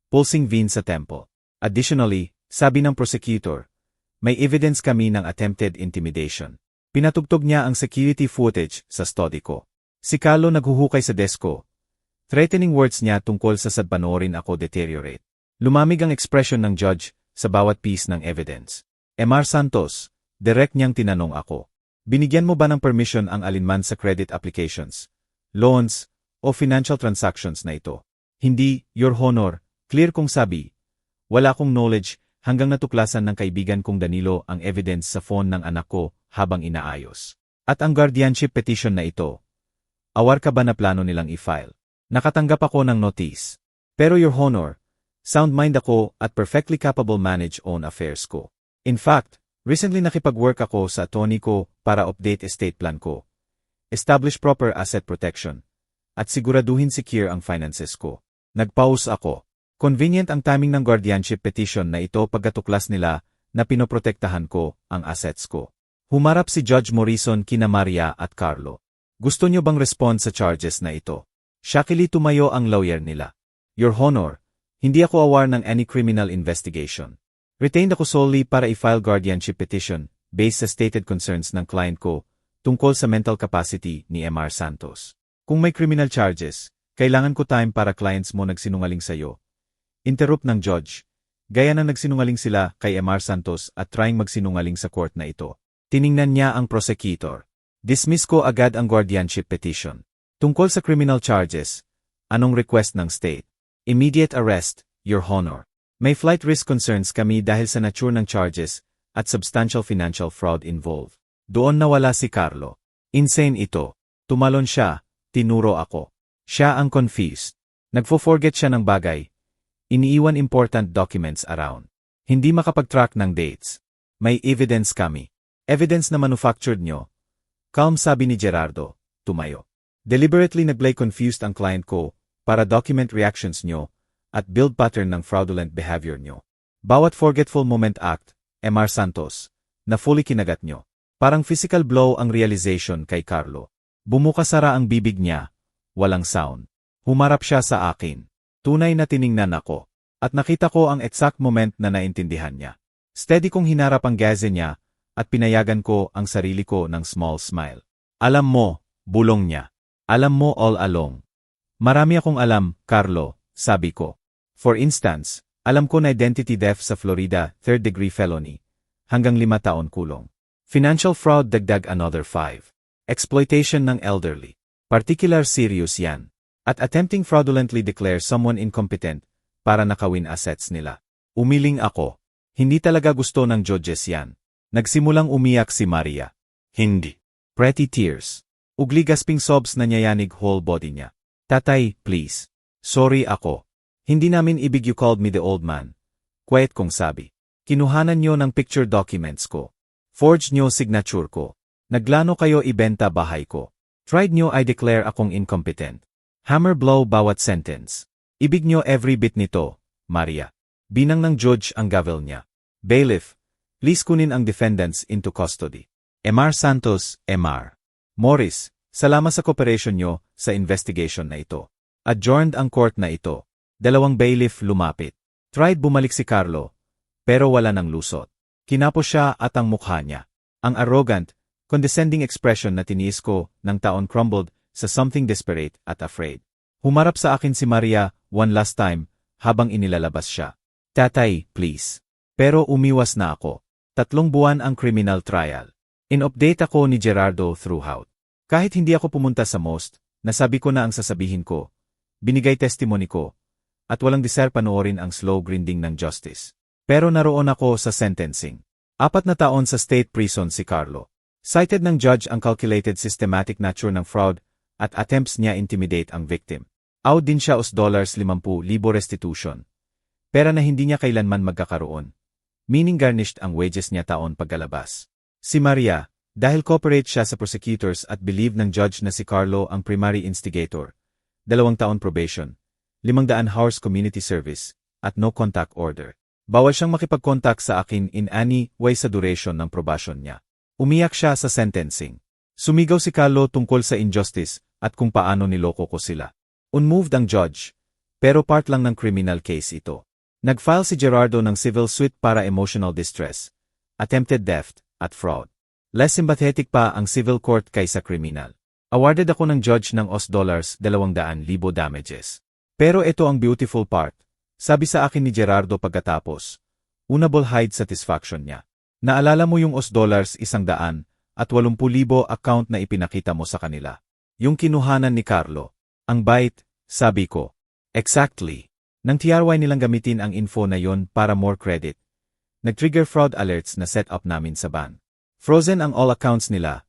Pulsing vein sa temple. Additionally, sabi ng prosecutor, may evidence kami ng attempted intimidation. Pinatugtog niya ang security footage sa study ko. Si Carlo naghuhukay sa desk ko. Threatening words niya tungkol sa panoorin ako deteriorate. Lumamig ang ekspresyon ng judge sa bawat piece ng evidence. Mr. Santos, direct niyang tinanong ako. Binigyan mo ba ng permission ang alinman sa credit applications, loans, o financial transactions na ito? Hindi, Your Honor, clear kong sabi. Wala akong knowledge hanggang natuklasan ng kaibigan kong Danilo ang evidence sa phone ng anak ko habang inaayos. At ang guardianship petition na ito, aware ka ba na plano nilang i-file? Nakatanggap ako ng notice. Pero Your Honor, sound mind ako at perfectly capable manage own affairs ko. In fact, recently nakipag-work ako sa attorney ko para update estate plan ko, establish proper asset protection, at siguraduhin secure ang finances ko. Nag-pause ako. Convenient ang timing ng guardianship petition na ito pagkatuklas nila na pinoprotektahan ko ang assets ko. Humarap si Judge Morrison kina Maria at Carlo. Gusto niyo bang respond sa charges na ito? Shakily tumayo ang lawyer nila. Your Honor, hindi ako aware ng any criminal investigation. Retained ako solely para i-file guardianship petition based sa stated concerns ng client ko tungkol sa mental capacity ni Mr. Santos. Kung may criminal charges, kailangan ko time para clients mo nagsinungaling sa'yo. Interrupt ng judge. Gaya na nagsinungaling sila kay Mr. Santos at trying magsinungaling sa court na ito. Tiningnan niya ang prosecutor. Dismiss ko agad ang guardianship petition. Tungkol sa criminal charges, anong request ng state? Immediate arrest, Your Honor. May flight risk concerns kami dahil sa nature ng charges at substantial financial fraud involved. Doon nawala si Carlo. Insane ito. Tumalon siya, tinuro ako. Siya ang confused. Nagfo-forget siya ng bagay. Iniiwan important documents around. Hindi makapag-track ng dates. May evidence kami. Evidence na manufactured nyo. Calm sabi ni Gerardo, tumayo. Deliberately nag-play confused ang client ko para document reactions nyo at build pattern ng fraudulent behavior nyo. Bawat forgetful moment act, Mr. Santos, na fully kinagat nyo. Parang physical blow ang realization kay Carlo. Bumukasara ang bibig niya, walang sound. Humarap siya sa akin. Tunay na tiningnan ako. At nakita ko ang exact moment na naintindihan niya. Steady kong hinarap ang gaze niya at pinayagan ko ang sarili ko ng small smile. Alam mo, bulong niya. Alam mo all along. Marami akong alam, Carlo, sabi ko. For instance, alam ko na identity theft sa Florida, third-degree felony. Hanggang 5 taon kulong. Financial fraud dagdag another 5. Exploitation ng elderly. Particular serious yan. At attempting fraudulently declare someone incompetent para nakawin assets nila. Umiling ako. Hindi talaga gusto ng judges yan. Nagsimulang umiyak si Maria. Hindi. Pretty tears. Ugly gasping sobs na nyayanig whole body niya. Tatay, please. Sorry ako. Hindi namin ibig you called me the old man. Quiet kong sabi. Kinuhanan nyo ng picture documents ko. Forged nyo signature ko. Naglano kayo ibenta bahay ko. Tried nyo I declare akong incompetent. Hammer blow bawat sentence. Ibig nyo every bit nito, Maria. Binang ng judge ang gavel niya. Bailiff, please kunin ang defendants into custody. Mr. Santos, Mr. Morris, salamat sa cooperation nyo sa investigation na ito. Adjourned ang court na ito. 2 bailiff lumapit. Tried bumalik si Carlo, pero wala nang lusot. Kinapos siya at ang mukha niya. Ang arrogant, condescending expression na tiniis ko ng taon crumbled sa something desperate at afraid. Humarap sa akin si Maria one last time habang inilalabas siya. Tatay, please. Pero umiwas na ako. 3 buwan ang criminal trial. In-update ako ni Gerardo throughout. Kahit hindi ako pumunta sa most, nasabi ko na ang sasabihin ko. Binigay testimony ko. At walang desire panoorin ang slow grinding ng justice. Pero naroon ako sa sentencing. 4 na taon sa state prison si Carlo. Cited ng judge ang calculated systematic nature ng fraud at attempts niya intimidate ang victim. Out din siya $50,000 restitution. Pera na hindi niya kailanman magkakaroon. Meaning garnished ang wages niya taon pagkalabas. Si Maria, dahil cooperate siya sa prosecutors at believe ng judge na si Carlo ang primary instigator, 2 taon probation, 500 hours community service, at no contact order. Bawal siyang makipag-contact sa akin in any way sa duration ng probation niya. Umiyak siya sa sentencing. Sumigaw si Carlo tungkol sa injustice at kung paano niloko ko sila. Unmoved ang judge, pero part lang ng criminal case ito. Nag-file si Gerardo ng civil suit para emotional distress, attempted theft, at fraud. Less sympathetic pa ang civil court kaysa criminal. Awarded ako ng judge ng $200,000 damages. Pero ito ang beautiful part. Sabi sa akin ni Gerardo pagkatapos. Unable hide satisfaction niya. Naalala mo yung $100,180 account na ipinakita mo sa kanila. Yung kinuhanan ni Carlo. Ang bait, sabi ko. Exactly. Nang TRY nilang gamitin ang info na yon para more credit. Nag-trigger fraud alerts na set up namin sa ban. Frozen ang all accounts nila.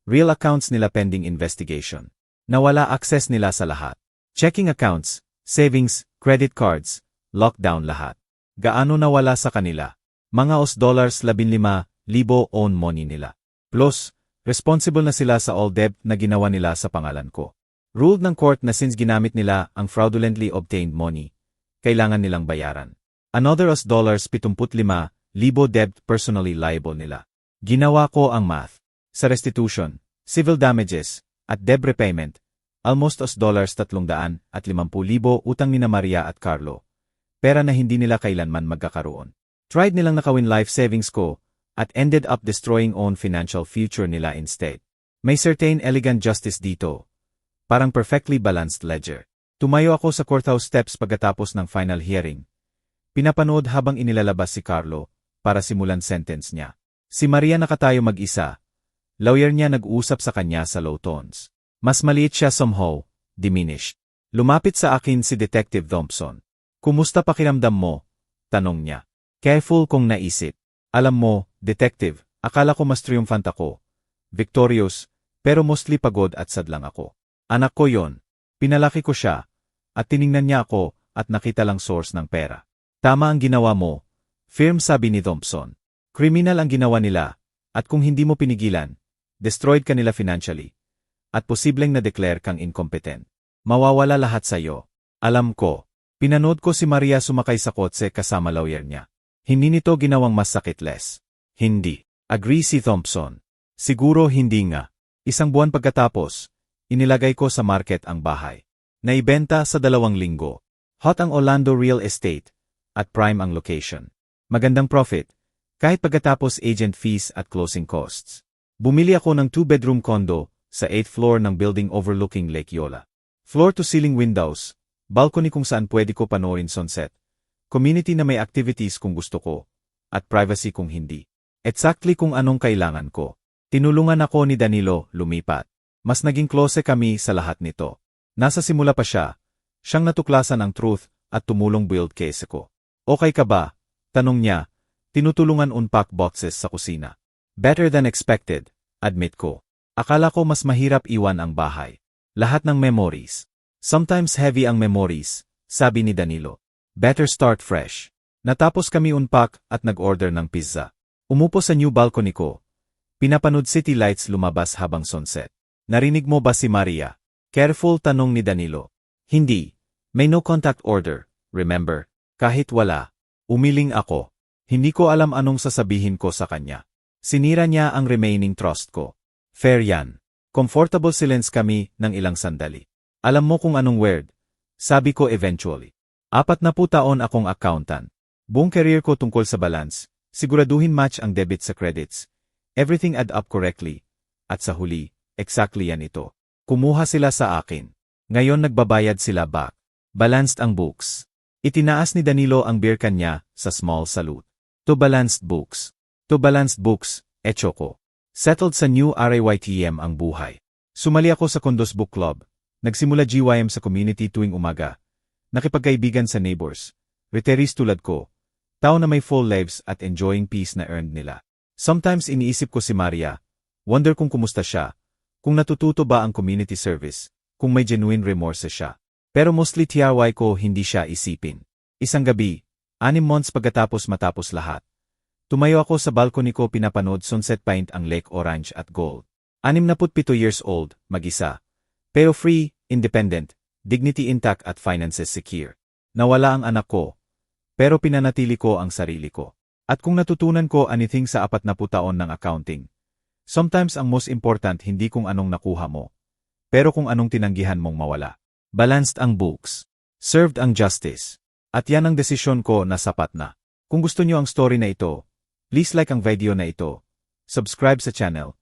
Real accounts nila pending investigation. Nawala access nila sa lahat. Checking accounts, savings, credit cards, lockdown lahat. Gaano nawala sa kanila? Mga $15,000 own money nila. Plus, responsible na sila sa all debt na ginawa nila sa pangalan ko. Ruled ng court na since ginamit nila ang fraudulently obtained money, kailangan nilang bayaran. Another $75,000 debt personally liable nila. Ginawa ko ang math. Sa restitution, civil damages, at debt repayment, almost $350,000 utang ni Maria at Carlo. Pera na hindi nila kailanman magkakaroon. Tried nilang nakawin life savings ko, at ended up destroying own financial future nila instead. May certain elegant justice dito. Parang perfectly balanced ledger. Tumayo ako sa courthouse steps pagkatapos ng final hearing. Pinapanood habang inilalabas si Carlo, para simulan sentence niya. Si Maria nakatayo mag-isa. Lawyer niya nag-uusap sa kanya sa low tones. Mas maliit siya somehow, diminished. Lumapit sa akin si Detective Thompson. Kumusta pakiramdam mo? Tanong niya. Careful kong naisip. Alam mo, Detective, akala ko mas triumphant ako. Victorious, pero mostly pagod at sad lang ako. Anak ko yon. Pinalaki ko siya, at tiningnan niya ako, at nakita lang source ng pera. Tama ang ginawa mo. Firm sabi ni Thompson. Criminal ang ginawa nila, at kung hindi mo pinigilan, destroyed ka nila financially. At posibleng na-declare kang incompetent. Mawawala lahat sa iyo. Alam ko. Pinanood ko si Maria sumakay sa kotse kasama lawyer niya. Hindi nito ginawang mas sakitless. Hindi. Agree si Thompson. Siguro hindi nga. Isang buwan pagkatapos, inilagay ko sa market ang bahay. Naibenta sa 2 linggo. Hot ang Orlando real estate, at prime ang location. Magandang profit, kahit pagkatapos agent fees at closing costs. Bumili ako ng 2-bedroom condo sa 8th floor ng building overlooking Lake Yola. Floor-to-ceiling windows, balcony kung saan pwede ko panoorin sunset. Community na may activities kung gusto ko, at privacy kung hindi. Exactly kung anong kailangan ko. Tinulungan ako ni Danilo lumipat. Mas naging close kami sa lahat nito. Nasa simula pa siya. Siyang natuklasan ang truth at tumulong build case ko. Okay ka ba? Tanong niya. Tinutulungan unpack boxes sa kusina. Better than expected, admit ko. Akala ko mas mahirap iwan ang bahay. Lahat ng memories. Sometimes heavy ang memories, sabi ni Danilo. Better start fresh. Natapos kami unpack at nag-order ng pizza. Umupo sa new balcony ko. Pinapanood city lights lumabas habang sunset. Narinig mo ba si Maria? Careful tanong ni Danilo. Hindi. May no contact order, remember? Kahit wala. Umiling ako. Hindi ko alam anong sasabihin ko sa kanya. Sinira niya ang remaining trust ko. Fair yan. Comfortable silence kami ng ilang sandali. Alam mo kung anong word? Sabi ko eventually. 40 taon akong accountant. Buong career ko tungkol sa balance, siguraduhin match ang debit sa credits. Everything add up correctly. At sa huli, exactly yan ito. Kumuha sila sa akin. Ngayon nagbabayad sila back. Balanced ang books. Itinaas ni Danilo ang beer can niya sa small salute. To balanced books. To balanced books, echo ko. Settled sa new RAYTM ang buhay. Sumali ako sa Condos Book Club. Nagsimula GYM sa community tuwing umaga. Nakipagkaibigan sa neighbors. Retirees tulad ko. Tao na may full lives at enjoying peace na earned nila. Sometimes iniisip ko si Maria. Wonder kung kumusta siya. Kung natututo ba ang community service. Kung may genuine remorse siya. Pero mostly TRY ko hindi siya isipin. Isang gabi, 6 months matapos lahat. Tumayo ako sa balcony ko pinapanood sunset paint ang Lake Orange at Gold. 67 years old, mag-isa. Pero free, independent, dignity intact at finances secure. Nawala ang anak ko. Pero pinanatili ko ang sarili ko. At kung natutunan ko anything sa 40 taon ng accounting, sometimes ang most important hindi kung anong nakuha mo, pero kung anong tinanggihan mong mawala. Balanced ang books. Served ang justice. At yan ang desisyon ko na sapat na. Kung gusto niyo ang story na ito, please like ang video na ito, subscribe sa channel,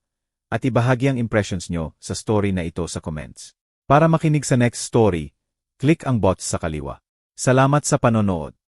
at ibahagi ang impressions nyo sa story na ito sa comments. Para makinig sa next story, click ang bots sa kaliwa. Salamat sa panonood.